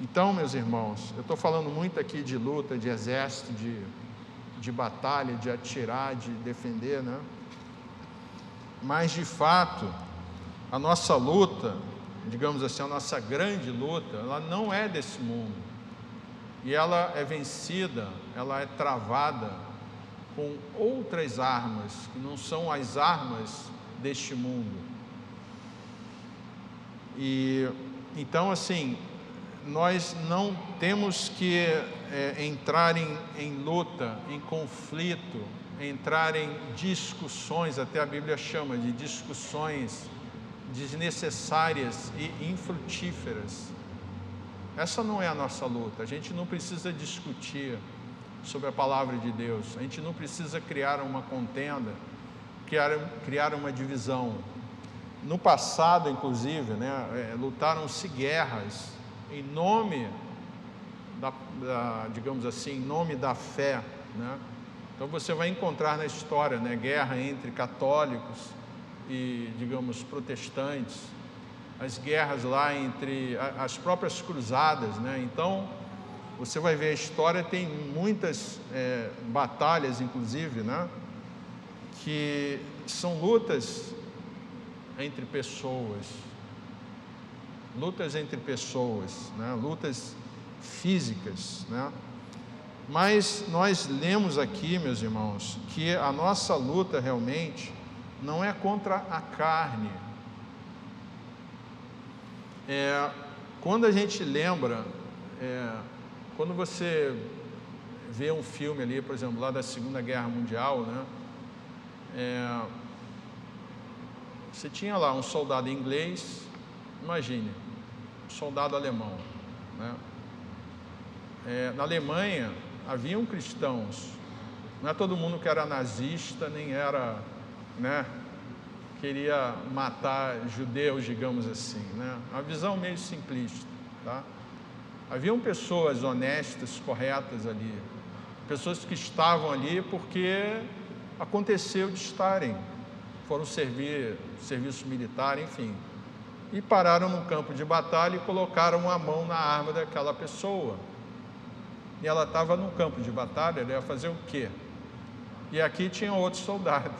Então, meus irmãos, eu estou falando muito aqui de luta, de exército, de batalha, de atirar, de defender, né? Mas, de fato, a nossa luta, digamos assim, a nossa grande luta, ela não é desse mundo. E ela é vencida, ela é travada com outras armas, que não são as armas deste mundo. E, então, assim, nós não temos que entrar em luta, em conflito, entrar em discussões, até a Bíblia chama de discussões desnecessárias e infrutíferas. Essa não é a nossa luta. A gente não precisa discutir sobre a palavra de Deus. A gente não precisa criar uma contenda, criar uma divisão. No passado, inclusive, né, lutaram-se guerras em nome digamos assim, em nome da fé, né? Então você vai encontrar na história, né, guerra entre católicos e, digamos, protestantes, as guerras lá entre as próprias cruzadas, né? Então você vai ver a história, tem muitas batalhas, inclusive, né, que são lutas entre pessoas, né, lutas físicas, né? Mas nós lemos aqui, meus irmãos, que a nossa luta realmente não é contra a carne. Quando a gente lembra, quando você vê um filme ali, por exemplo, lá da Segunda Guerra Mundial, né? Você tinha lá um soldado inglês, imagine, um soldado alemão, né? Na Alemanha haviam cristãos, não é todo mundo que era nazista, nem era, né, queria matar judeus, digamos assim, né? Uma visão meio simplista, tá? Haviam pessoas honestas, corretas ali, pessoas que estavam ali porque aconteceu de estarem, foram servir serviço militar, enfim, e pararam no campo de batalha e colocaram a mão na arma daquela pessoa. E ela estava no campo de batalha, ela ia fazer o quê? e aqui tinha outro soldado.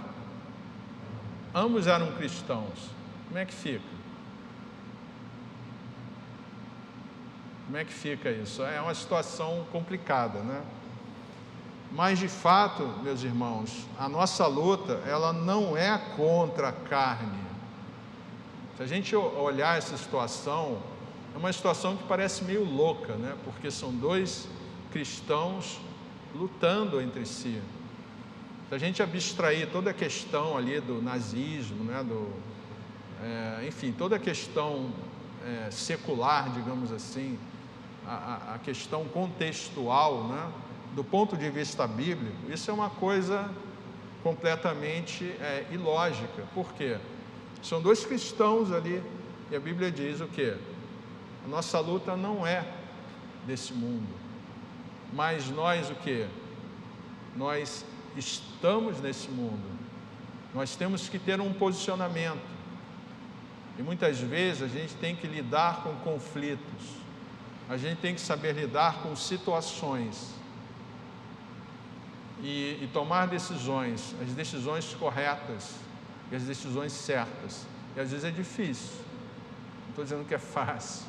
Ambos eram cristãos. Como é que fica? Como é que fica isso? É uma situação complicada, né? Mas, de fato, meus irmãos, a nossa luta, ela não é contra a carne. Se a gente olhar essa situação, é uma situação que parece meio louca, né? Porque são dois cristãos lutando entre si. Se a gente abstrair toda a questão ali do nazismo, né? Enfim, toda a questão secular, digamos assim, a questão contextual, né? Do ponto de vista bíblico, isso é uma coisa completamente ilógica. Por quê? São dois cristãos ali, e a Bíblia diz o quê? A nossa luta não é desse mundo, mas nós o quê? Nós estamos nesse mundo, nós temos que ter um posicionamento, e muitas vezes a gente tem que lidar com conflitos, a gente tem que saber lidar com situações, e tomar decisões, as decisões corretas e as decisões certas. E às vezes é difícil, não estou dizendo que é fácil,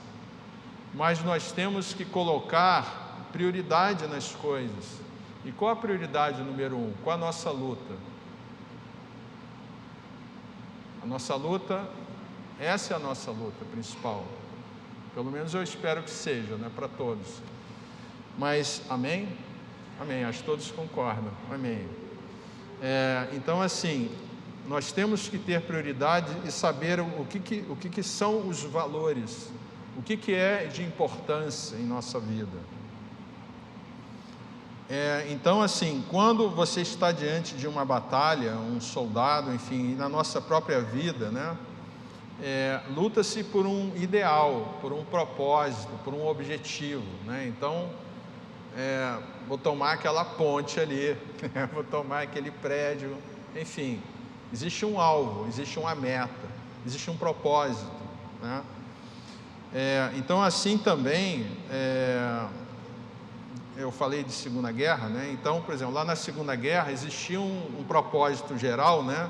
mas nós temos que colocar prioridade nas coisas. E qual a prioridade número 1? Qual a nossa luta? A nossa luta, essa é a nossa luta principal. Pelo menos eu espero que seja, né, para todos. Mas, amém? Amém, acho que todos concordam, amém. Então, assim, nós temos que ter prioridade e saber o que são os valores, o que é de importância em nossa vida. Então, assim, quando você está diante de uma batalha, um soldado, enfim, na nossa própria vida, né, luta-se por um ideal, por um propósito, por um objetivo, né? Então, vou tomar aquela ponte ali, vou tomar aquele prédio, enfim, existe um alvo, existe uma meta, existe um propósito, né? Então, assim também, eu falei de Segunda Guerra, né? Então, por exemplo, lá na Segunda Guerra existia um propósito geral, né?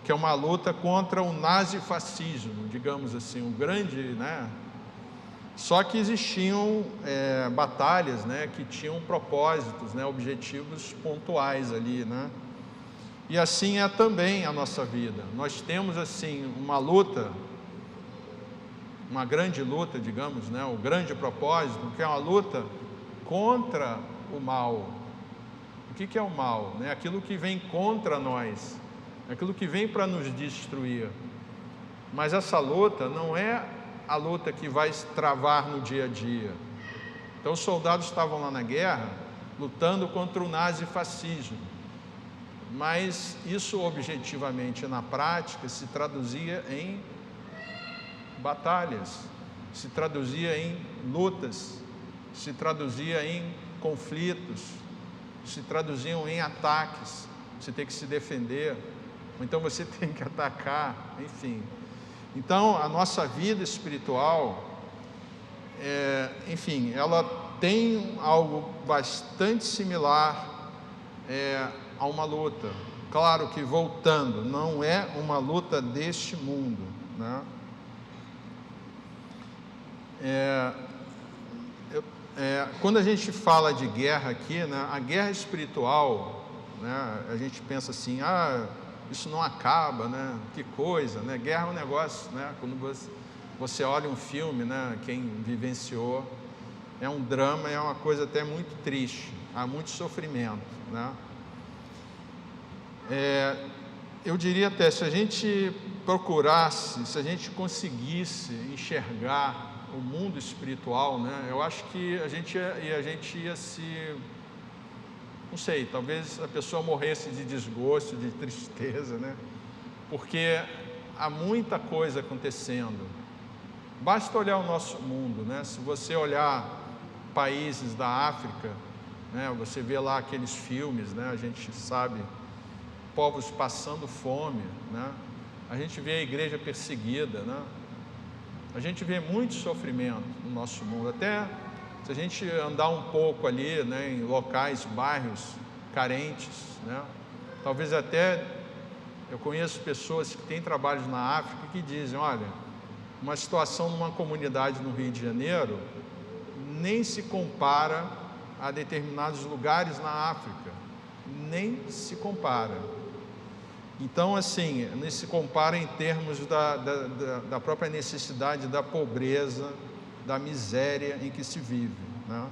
Que é uma luta contra o nazifascismo, digamos assim, um grande, né? Só que existiam batalhas, né, que tinham propósitos, né, objetivos pontuais ali, né? E assim é também a nossa vida. Nós temos assim uma luta, uma grande luta, digamos, né, o grande propósito, que é uma luta contra o mal. O que é o mal? Né? Aquilo que vem contra nós, aquilo que vem para nos destruir. Mas essa luta não é a luta que vai se travar no dia a dia. Então os soldados estavam lá na guerra, lutando contra o nazifascismo, mas isso objetivamente na prática se traduzia em batalhas, se traduzia em lutas, se traduzia em conflitos, se traduziam em ataques, você tem que se defender, ou então você tem que atacar, enfim. Então, a nossa vida espiritual, enfim, ela tem algo bastante similar a uma luta. Claro que, voltando, não é uma luta deste mundo, né? Quando a gente fala de guerra aqui, né, a guerra espiritual, né, a gente pensa assim, isso não acaba, né? Que coisa, né? Guerra é um negócio, né? Quando você olha um filme, né? Quem vivenciou, é um drama, é uma coisa até muito triste, há muito sofrimento, né? Eu diria até, se a gente procurasse, se a gente conseguisse enxergar o mundo espiritual, né? Eu acho que a gente ia se... Não sei, talvez a pessoa morresse de desgosto, de tristeza, né? Porque há muita coisa acontecendo. Basta olhar o nosso mundo, né? Se você olhar países da África, né? Você vê lá aqueles filmes, né? A gente sabe, povos passando fome, né? A gente vê a igreja perseguida, né? A gente vê muito sofrimento no nosso mundo, até... Se a gente andar um pouco ali, né, em locais, bairros carentes, né, talvez até eu conheço pessoas que têm trabalhos na África que dizem, olha, uma situação numa comunidade no Rio de Janeiro nem se compara a determinados lugares na África, nem se compara. Então, assim, não se compara em termos da própria necessidade, da pobreza, da miséria em que se vive, né?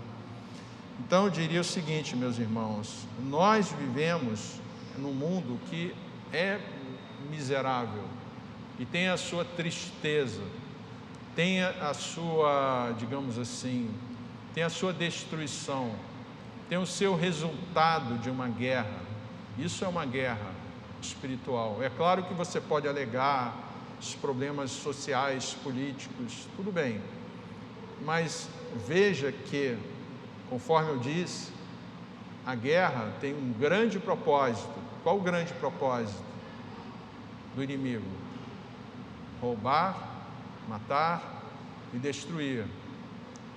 Então, eu diria o seguinte, meus irmãos, nós vivemos num mundo que é miserável e tem a sua tristeza, tem a sua, digamos assim, tem a sua destruição, tem o seu resultado de uma guerra. Isso é uma guerra espiritual. É claro que você pode alegar os problemas sociais, políticos, tudo bem, mas veja que, conforme eu disse, a guerra tem um grande propósito. Qual o grande propósito do inimigo? Roubar, matar e destruir.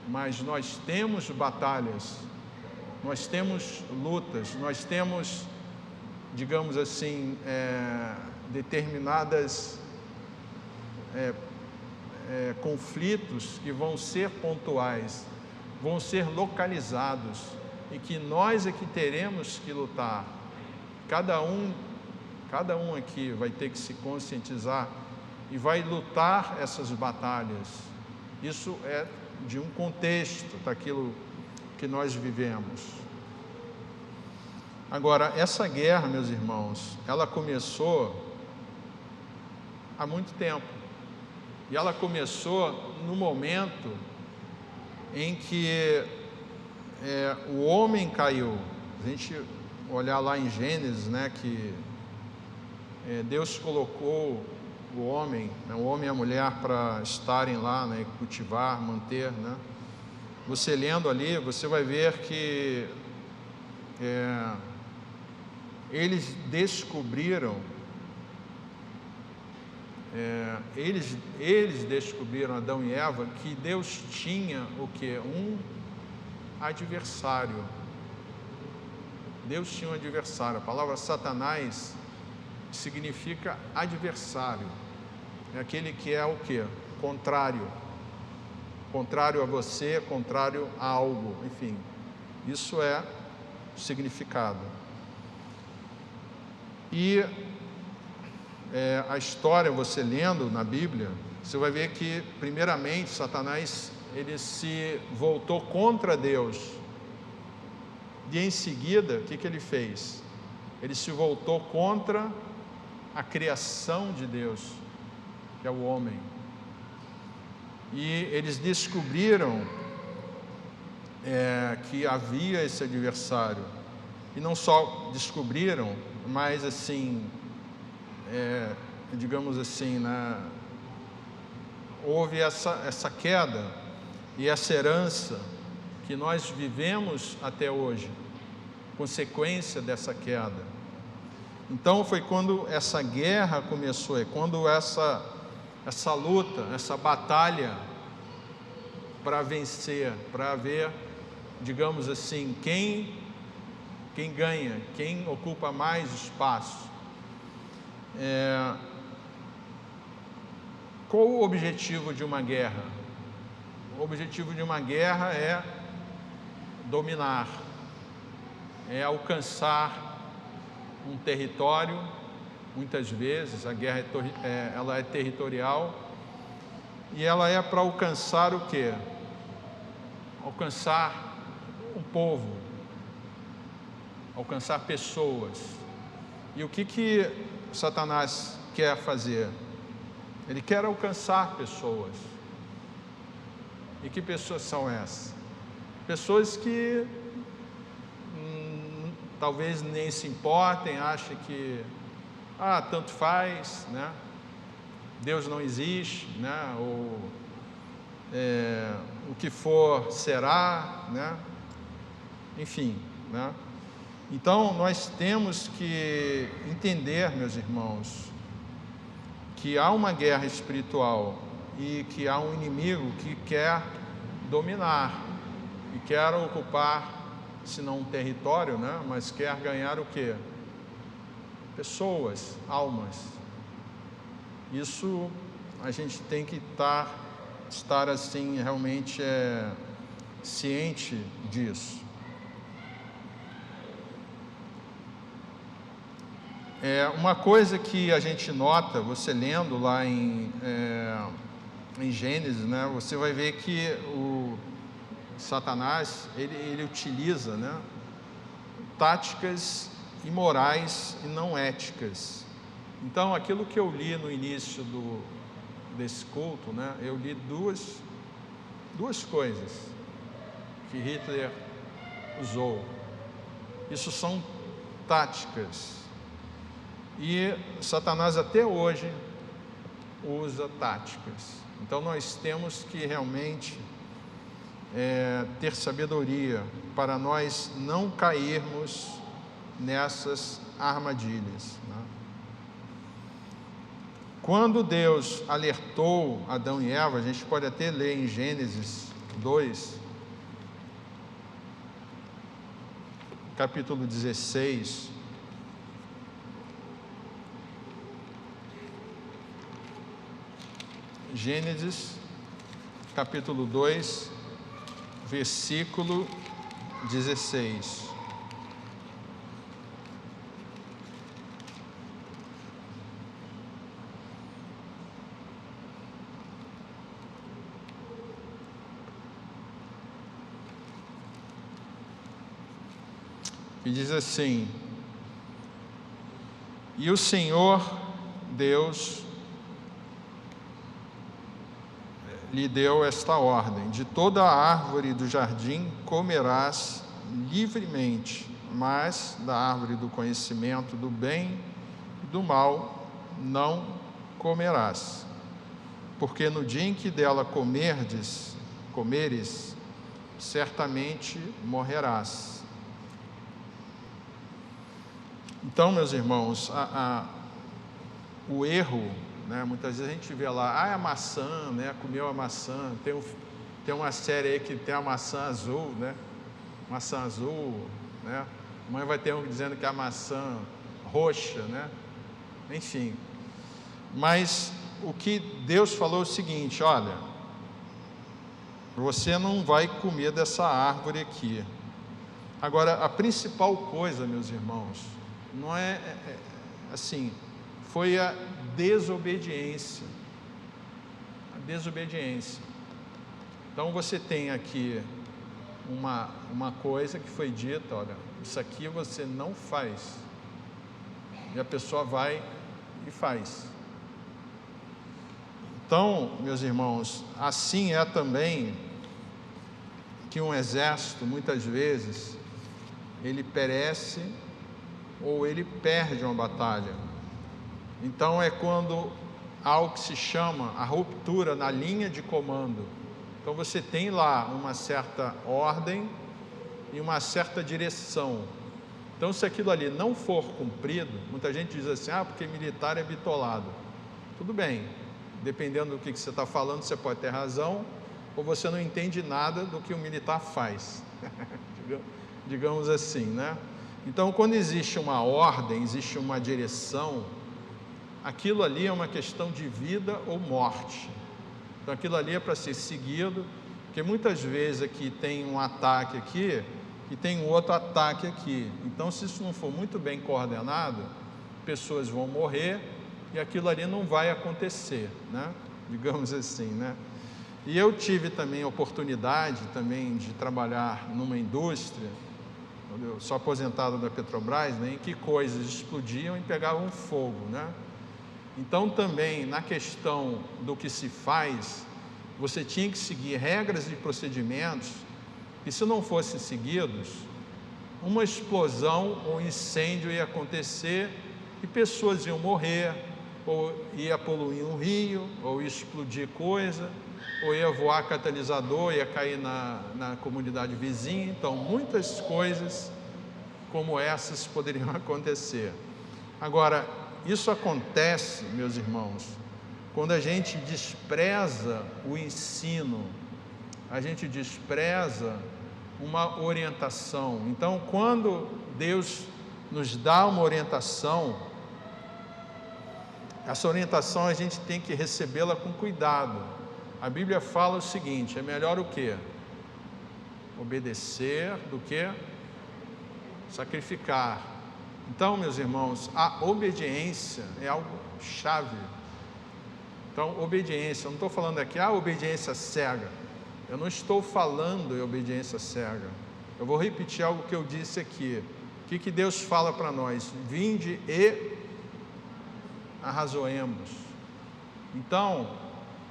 Mas nós temos batalhas, nós temos lutas, nós temos, digamos assim, determinadas conflitos que vão ser pontuais, vão ser localizados e que nós é que teremos que lutar. Cada um aqui vai ter que se conscientizar e vai lutar essas batalhas. Isso é de um contexto daquilo que nós vivemos. Agora, essa guerra, meus irmãos, ela começou há muito tempo. E ela começou no momento em que o homem caiu. A gente olhar lá em Gênesis, né, que Deus colocou o homem e a mulher para estarem lá, né, cultivar, manter, né? Você lendo ali, você vai ver que eles descobriram, eles descobriram, Adão e Eva, que Deus tinha o quê? Um adversário. Deus tinha um adversário. A palavra Satanás significa adversário. É aquele que é o quê? Contrário. Contrário a você, contrário a algo. Enfim, isso é o significado. E a história, você lendo na Bíblia, você vai ver que, primeiramente, Satanás, ele se voltou contra Deus. E em seguida, o que ele fez? Ele se voltou contra a criação de Deus, que é o homem. E eles descobriram que havia esse adversário. E não só descobriram, mas assim, digamos assim, né, houve essa queda e essa herança que nós vivemos até hoje, consequência dessa queda. Então foi quando essa guerra começou, quando essa luta, essa batalha para vencer, para ver, digamos assim, quem ganha, quem ocupa mais espaço. Qual o objetivo de uma guerra? O objetivo de uma guerra é dominar, é alcançar um território. Muitas vezes a guerra ela é territorial e ela é para alcançar o quê? Alcançar um povo, alcançar pessoas. E o que Satanás quer fazer? Ele quer alcançar pessoas. E que pessoas são essas? Pessoas que talvez nem se importem, achem que tanto faz, né? Deus não existe, né? Ou o que for será, né? Enfim, né? Então nós temos que entender, meus irmãos, que há uma guerra espiritual e que há um inimigo que quer dominar e quer ocupar, se não um território, né? Mas quer ganhar o quê? pessoas, almas. Isso a gente tem que estar assim, realmente ciente disso. Uma coisa que a gente nota, você lendo lá em Gênesis, né, você vai ver que o Satanás, ele utiliza, né, táticas imorais e não éticas. Então, aquilo que eu li no início desse culto, né, eu li duas coisas que Hitler usou. Isso são táticas. E Satanás até hoje usa táticas. Então, nós temos que realmente ter sabedoria para nós não cairmos nessas armadilhas, né? Quando Deus alertou Adão e Eva, a gente pode até ler em Gênesis 2, capítulo 16. Gênesis, capítulo 2, versículo 16. E diz assim: e o Senhor Deus lhe deu esta ordem: de toda a árvore do jardim comerás livremente, mas da árvore do conhecimento do bem e do mal não comerás, porque no dia em que dela comeres, certamente morrerás. Então, meus irmãos, o erro, né, muitas vezes a gente vê lá, é a maçã, né, comeu a maçã. Tem uma série aí que tem a maçã azul, né? Maçã azul, né? Amanhã vai ter um dizendo que é a maçã roxa, né? Enfim. Mas o que Deus falou é o seguinte: olha, você não vai comer dessa árvore aqui. Agora, a principal coisa, meus irmãos, não assim, foi a desobediência. A desobediência. Então você tem aqui uma coisa que foi dita: olha, isso aqui você não faz. E a pessoa vai e faz. Então, meus irmãos, assim é também que um exército, muitas vezes, ele perece ou ele perde uma batalha. Então é quando há o que se chama a ruptura na linha de comando. Então você tem lá uma certa ordem e uma certa direção. Então se aquilo ali não for cumprido, muita gente diz assim: porque militar é bitolado. Tudo bem, dependendo do que você está falando, você pode ter razão, ou você não entende nada do que o militar faz. Digamos assim, né? Então, quando existe uma ordem, existe uma direção, aquilo ali é uma questão de vida ou morte. Então, aquilo ali é para ser seguido, porque muitas vezes aqui tem um ataque aqui e tem um outro ataque aqui. Então, se isso não for muito bem coordenado, pessoas vão morrer e aquilo ali não vai acontecer, né? Digamos assim, né? E eu tive também a oportunidade também de trabalhar numa indústria. Eu sou aposentado da Petrobras, né, em que coisas explodiam e pegavam fogo, né? Então também na questão do que se faz, você tinha que seguir regras e procedimentos que, se não fossem seguidos, uma explosão ou incêndio ia acontecer e pessoas iam morrer, ou ia poluir um rio, ou ia explodir coisa, ou ia voar catalisador, ia cair na comunidade vizinha. Então, muitas coisas como essas poderiam acontecer. Agora, isso acontece, meus irmãos, quando a gente despreza o ensino, a gente despreza uma orientação. Então, quando Deus nos dá uma orientação, essa orientação a gente tem que recebê-la com cuidado. A Bíblia fala o seguinte: é melhor o quê? Obedecer do que sacrificar. Então, meus irmãos, a obediência é algo chave. Então, obediência, eu não estou falando aqui, obediência cega. Eu não estou falando em obediência cega. Eu vou repetir algo que eu disse aqui. O que Deus fala para nós? Vinde e arrazoemos. Então,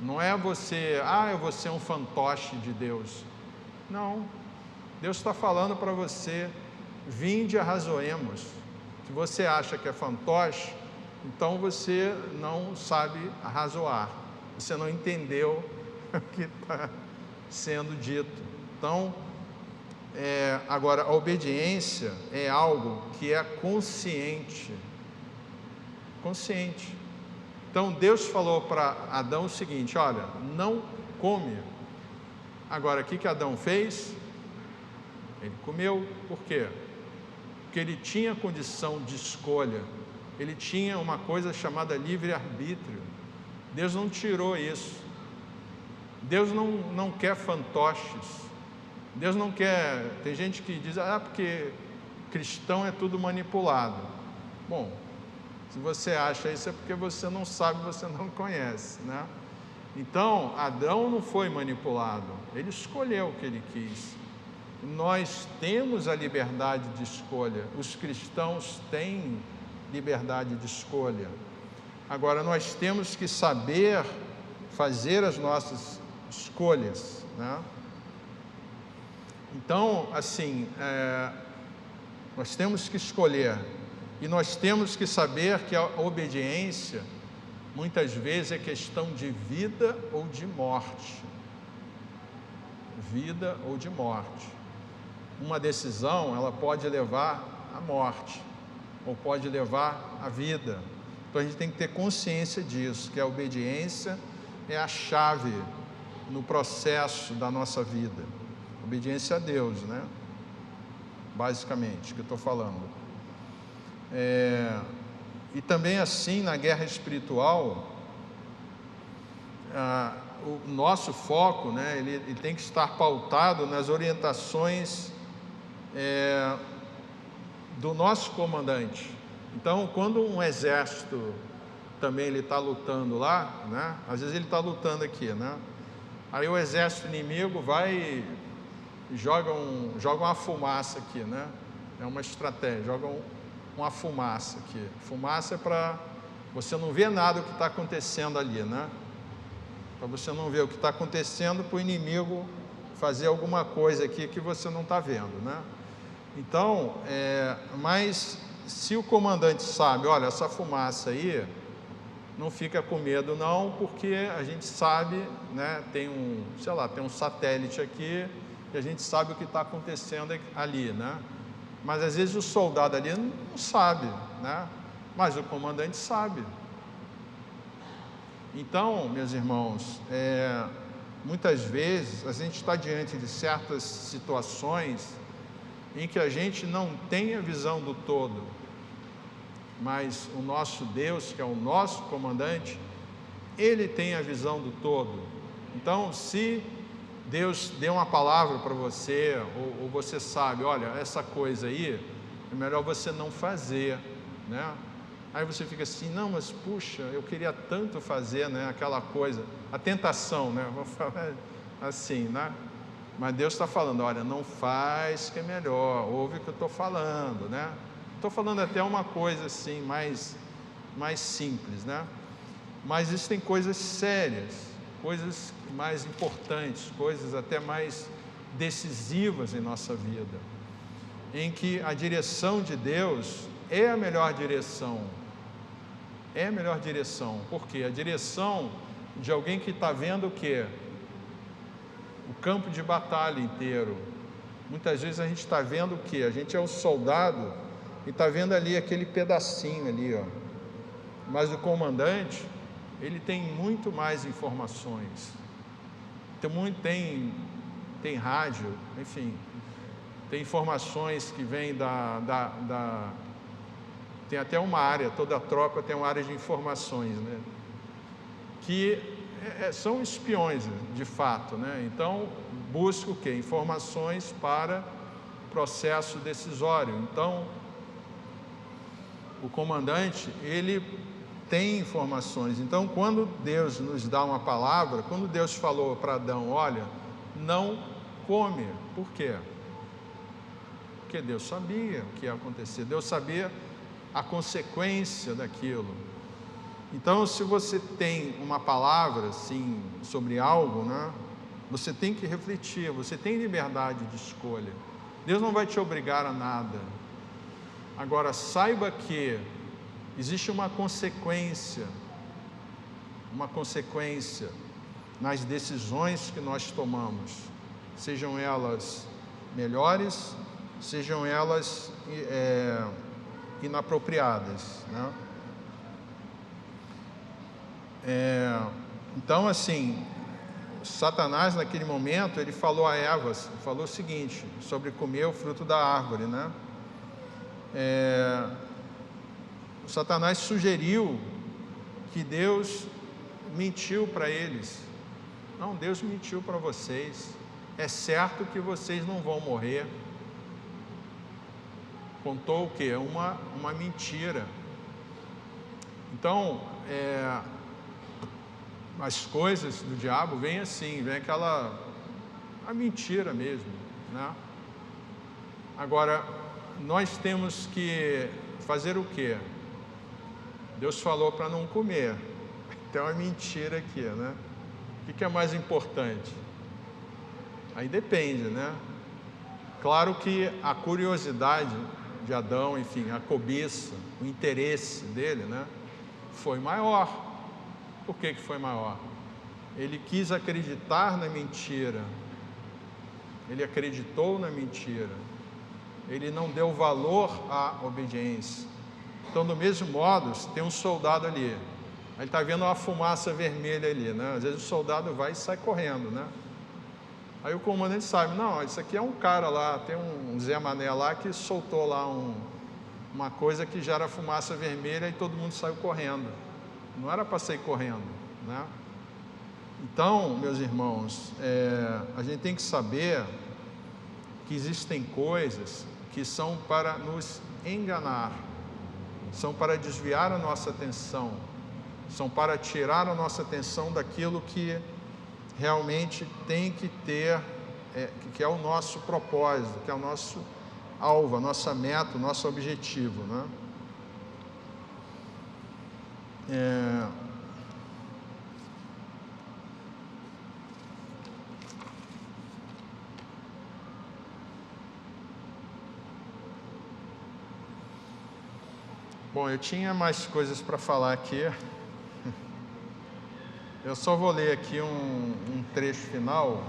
não é você, eu vou ser um fantoche de Deus. Não. Deus está falando para você, vinde e arrazoemos. Se você acha que é fantoche, então você não sabe arrazoar. Você não entendeu o que está sendo dito. Então, agora, a obediência é algo que é consciente. Consciente. Então, Deus falou para Adão o seguinte: olha, não come. Agora, o que Adão fez? Ele comeu. Por quê? Porque ele tinha condição de escolha. Ele tinha uma coisa chamada livre-arbítrio. Deus não tirou isso. Deus não quer fantoches. Deus não quer... Tem gente que diz, porque cristão é tudo manipulado. Bom, se você acha isso é porque você não sabe, você não conhece, né? Então, Adão não foi manipulado. Ele escolheu o que ele quis. Nós temos a liberdade de escolha. Os cristãos têm liberdade de escolha. Agora, nós temos que saber fazer as nossas escolhas, né? Então, assim, nós temos que escolher. E nós temos que saber que a obediência, muitas vezes, é questão de vida ou de morte. Vida ou de morte. Uma decisão, ela pode levar à morte, ou pode levar à vida. Então a gente tem que ter consciência disso, que a obediência é a chave no processo da nossa vida. Obediência a Deus, né? Basicamente, que eu estou falando. E também assim, na guerra espiritual, o nosso foco, né, ele tem que estar pautado nas orientações do nosso comandante. Então, quando um exército também ele está lutando lá, né, às vezes ele está lutando aqui, né, aí o exército inimigo vai e joga uma fumaça aqui, né, é uma estratégia, joga uma fumaça aqui. Fumaça é para você não ver nada do que está acontecendo ali, né, para você não ver o que está acontecendo, para o inimigo fazer alguma coisa aqui que você não está vendo, né. Então, mas se o comandante sabe, olha, essa fumaça aí, não fica com medo não, porque a gente sabe, né, tem um satélite aqui, e a gente sabe o que está acontecendo ali, né. Mas às vezes o soldado ali não sabe, né, mas o comandante sabe. Então, meus irmãos, muitas vezes a gente está diante de certas situações em que a gente não tem a visão do todo, mas o nosso Deus, que é o nosso comandante, Ele tem a visão do todo. Então, se Deus deu uma palavra para você, ou você sabe, olha, essa coisa aí, é melhor você não fazer, né? Aí você fica assim, não, mas puxa, eu queria tanto fazer, né, aquela coisa, a tentação, né, vou falar assim, né? Mas Deus está falando, olha, não faz que é melhor, ouve o que eu estou falando, né? Estou falando até uma coisa assim, mais simples, né? Mas existem coisas sérias, coisas mais importantes, coisas até mais decisivas em nossa vida, em que a direção de Deus é a melhor direção. É a melhor direção. Por quê? A direção de alguém que está vendo o quê? O campo de batalha inteiro. Muitas vezes a gente está vendo o quê? A gente é um soldado e está vendo ali aquele pedacinho ali, ó. Mas o comandante, ele tem muito mais informações. Tem rádio, enfim, tem informações que vêm Tem até uma área, toda tropa tem uma área de informações, né? Que são espiões, de fato, né? Então, busca o quê? Informações para processo decisório. Então, o comandante, ele tem informações. Então, quando Deus nos dá uma palavra, quando Deus falou para Adão, olha, não come. Por quê? Porque Deus sabia o que ia acontecer. Deus sabia a consequência daquilo. Então, se você tem uma palavra, assim, sobre algo, né? Você tem que refletir, você tem liberdade de escolha. Deus não vai te obrigar a nada. Agora, saiba que existe uma consequência nas decisões que nós tomamos, sejam elas melhores, sejam elas inapropriadas, né? Então, assim, Satanás, naquele momento, ele falou a Eva, falou o seguinte, sobre comer o fruto da árvore, né? Satanás sugeriu que Deus mentiu para eles. Não, Deus mentiu para vocês. É certo que vocês não vão morrer. Contou o quê? Uma mentira. Então, as coisas do diabo vêm assim, vem a mentira mesmo, né? Agora, nós temos que fazer o quê? Deus falou para não comer. Tem uma mentira aqui, né? O que é mais importante? Aí depende, né? Claro que a curiosidade de Adão, enfim, a cobiça, o interesse dele, né? Foi maior. Por que foi maior? Ele quis acreditar na mentira. Ele acreditou na mentira. Ele não deu valor à obediência. Então, do mesmo modo, tem um soldado ali. Ele está vendo uma fumaça vermelha ali, né? Às vezes o soldado vai e sai correndo, né? Aí o comandante sabe, não, isso aqui é um cara lá, tem um Zé Mané lá que soltou lá uma coisa que gera fumaça vermelha e todo mundo saiu correndo. Não era para sair correndo, né? Então, meus irmãos, a gente tem que saber que existem coisas que são para nos enganar, são para desviar a nossa atenção, são para tirar a nossa atenção daquilo que realmente tem que ter, que é o nosso propósito, que é o nosso alvo, a nossa meta, o nosso objetivo, né? Bom, eu tinha mais coisas para falar aqui. Eu só vou ler aqui um trecho final,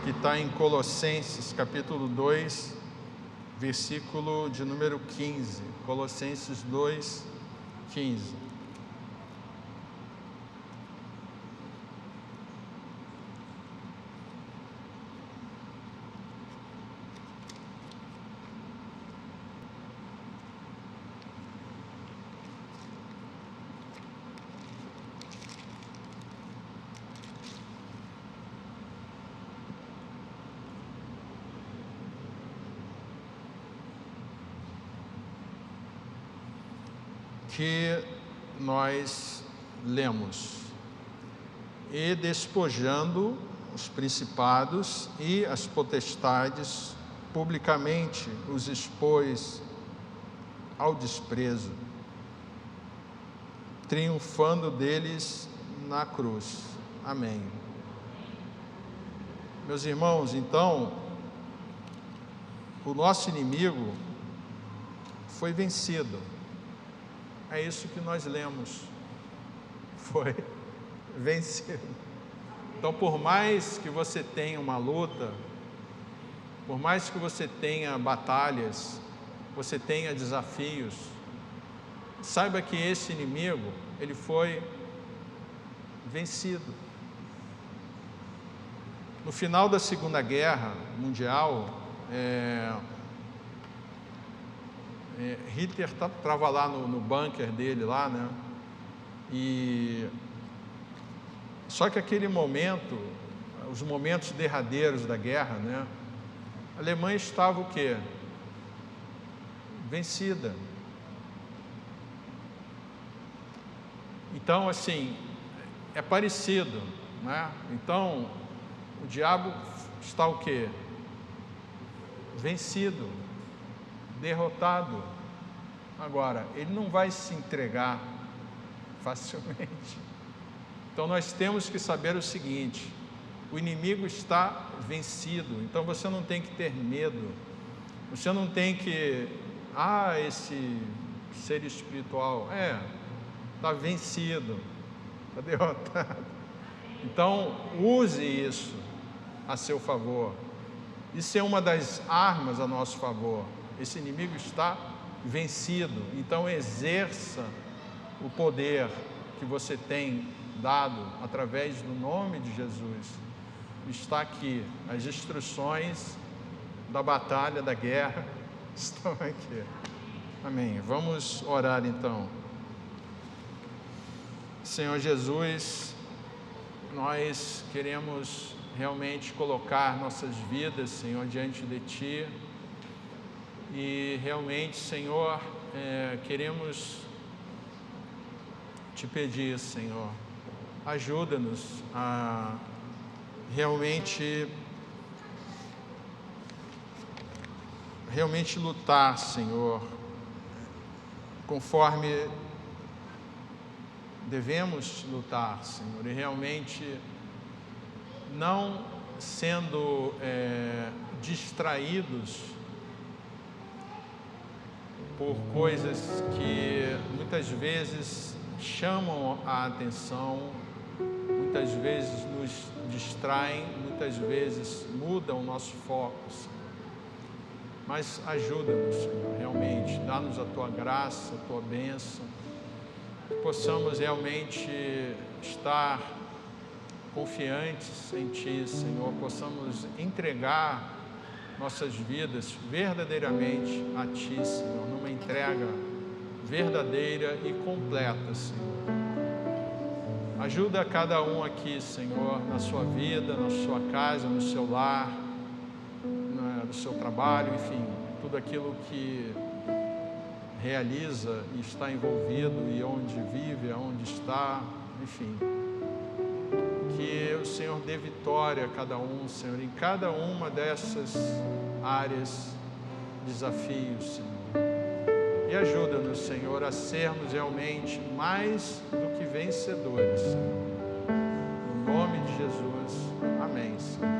que está em Colossenses, capítulo 2, versículo de número 15. Colossenses 2, 15. Que nós lemos: e despojando os principados e as potestades, publicamente os expôs ao desprezo, triunfando deles na cruz. Amém. Meus irmãos, então, o nosso inimigo foi vencido. É isso que nós lemos. Foi vencido. Então, por mais que você tenha uma luta, por mais que você tenha batalhas, você tenha desafios, saiba que esse inimigo, ele foi vencido. No final da Segunda Guerra Mundial, Hitler estava lá no bunker dele lá, né? Só que aquele momento, os momentos derradeiros da guerra, né? A Alemanha estava o quê? Vencida. Então, assim, é parecido, né? Então, o diabo está o quê? Vencido, derrotado. Agora, ele não vai se entregar facilmente. Então, nós temos que saber o seguinte: o inimigo está vencido. Então, você não tem que ter medo. Você não tem que... esse ser espiritual, está vencido, está derrotado. Então, use isso a seu favor. Isso é uma das armas a nosso favor. Esse inimigo está vencido. Então, exerça o poder que você tem dado através do nome de Jesus. Está aqui. As instruções da batalha, da guerra, estão aqui. Amém. Vamos orar então. Senhor Jesus, nós queremos realmente colocar nossas vidas, Senhor, diante de Ti. E realmente, Senhor, queremos Te pedir, Senhor, ajuda-nos a realmente lutar, Senhor, conforme devemos lutar, Senhor, e realmente não sendo distraídos por coisas que muitas vezes chamam a atenção, muitas vezes nos distraem, muitas vezes mudam o nosso foco, Senhor. Mas ajuda-nos, Senhor, realmente, dá-nos a Tua graça, a Tua bênção, que possamos realmente estar confiantes em Ti, Senhor, possamos entregar nossas vidas verdadeiramente a Ti, Senhor, numa entrega verdadeira e completa, Senhor. Ajuda cada um aqui, Senhor, na sua vida, na sua casa, no seu lar, no seu trabalho, enfim, tudo aquilo que realiza e está envolvido e onde vive, onde está, enfim. Que o Senhor dê vitória a cada um, Senhor, em cada uma dessas áreas, desafios, Senhor. E ajuda-nos, Senhor, a sermos realmente mais do que vencedores, Senhor. No nome de Jesus. Amém, Senhor.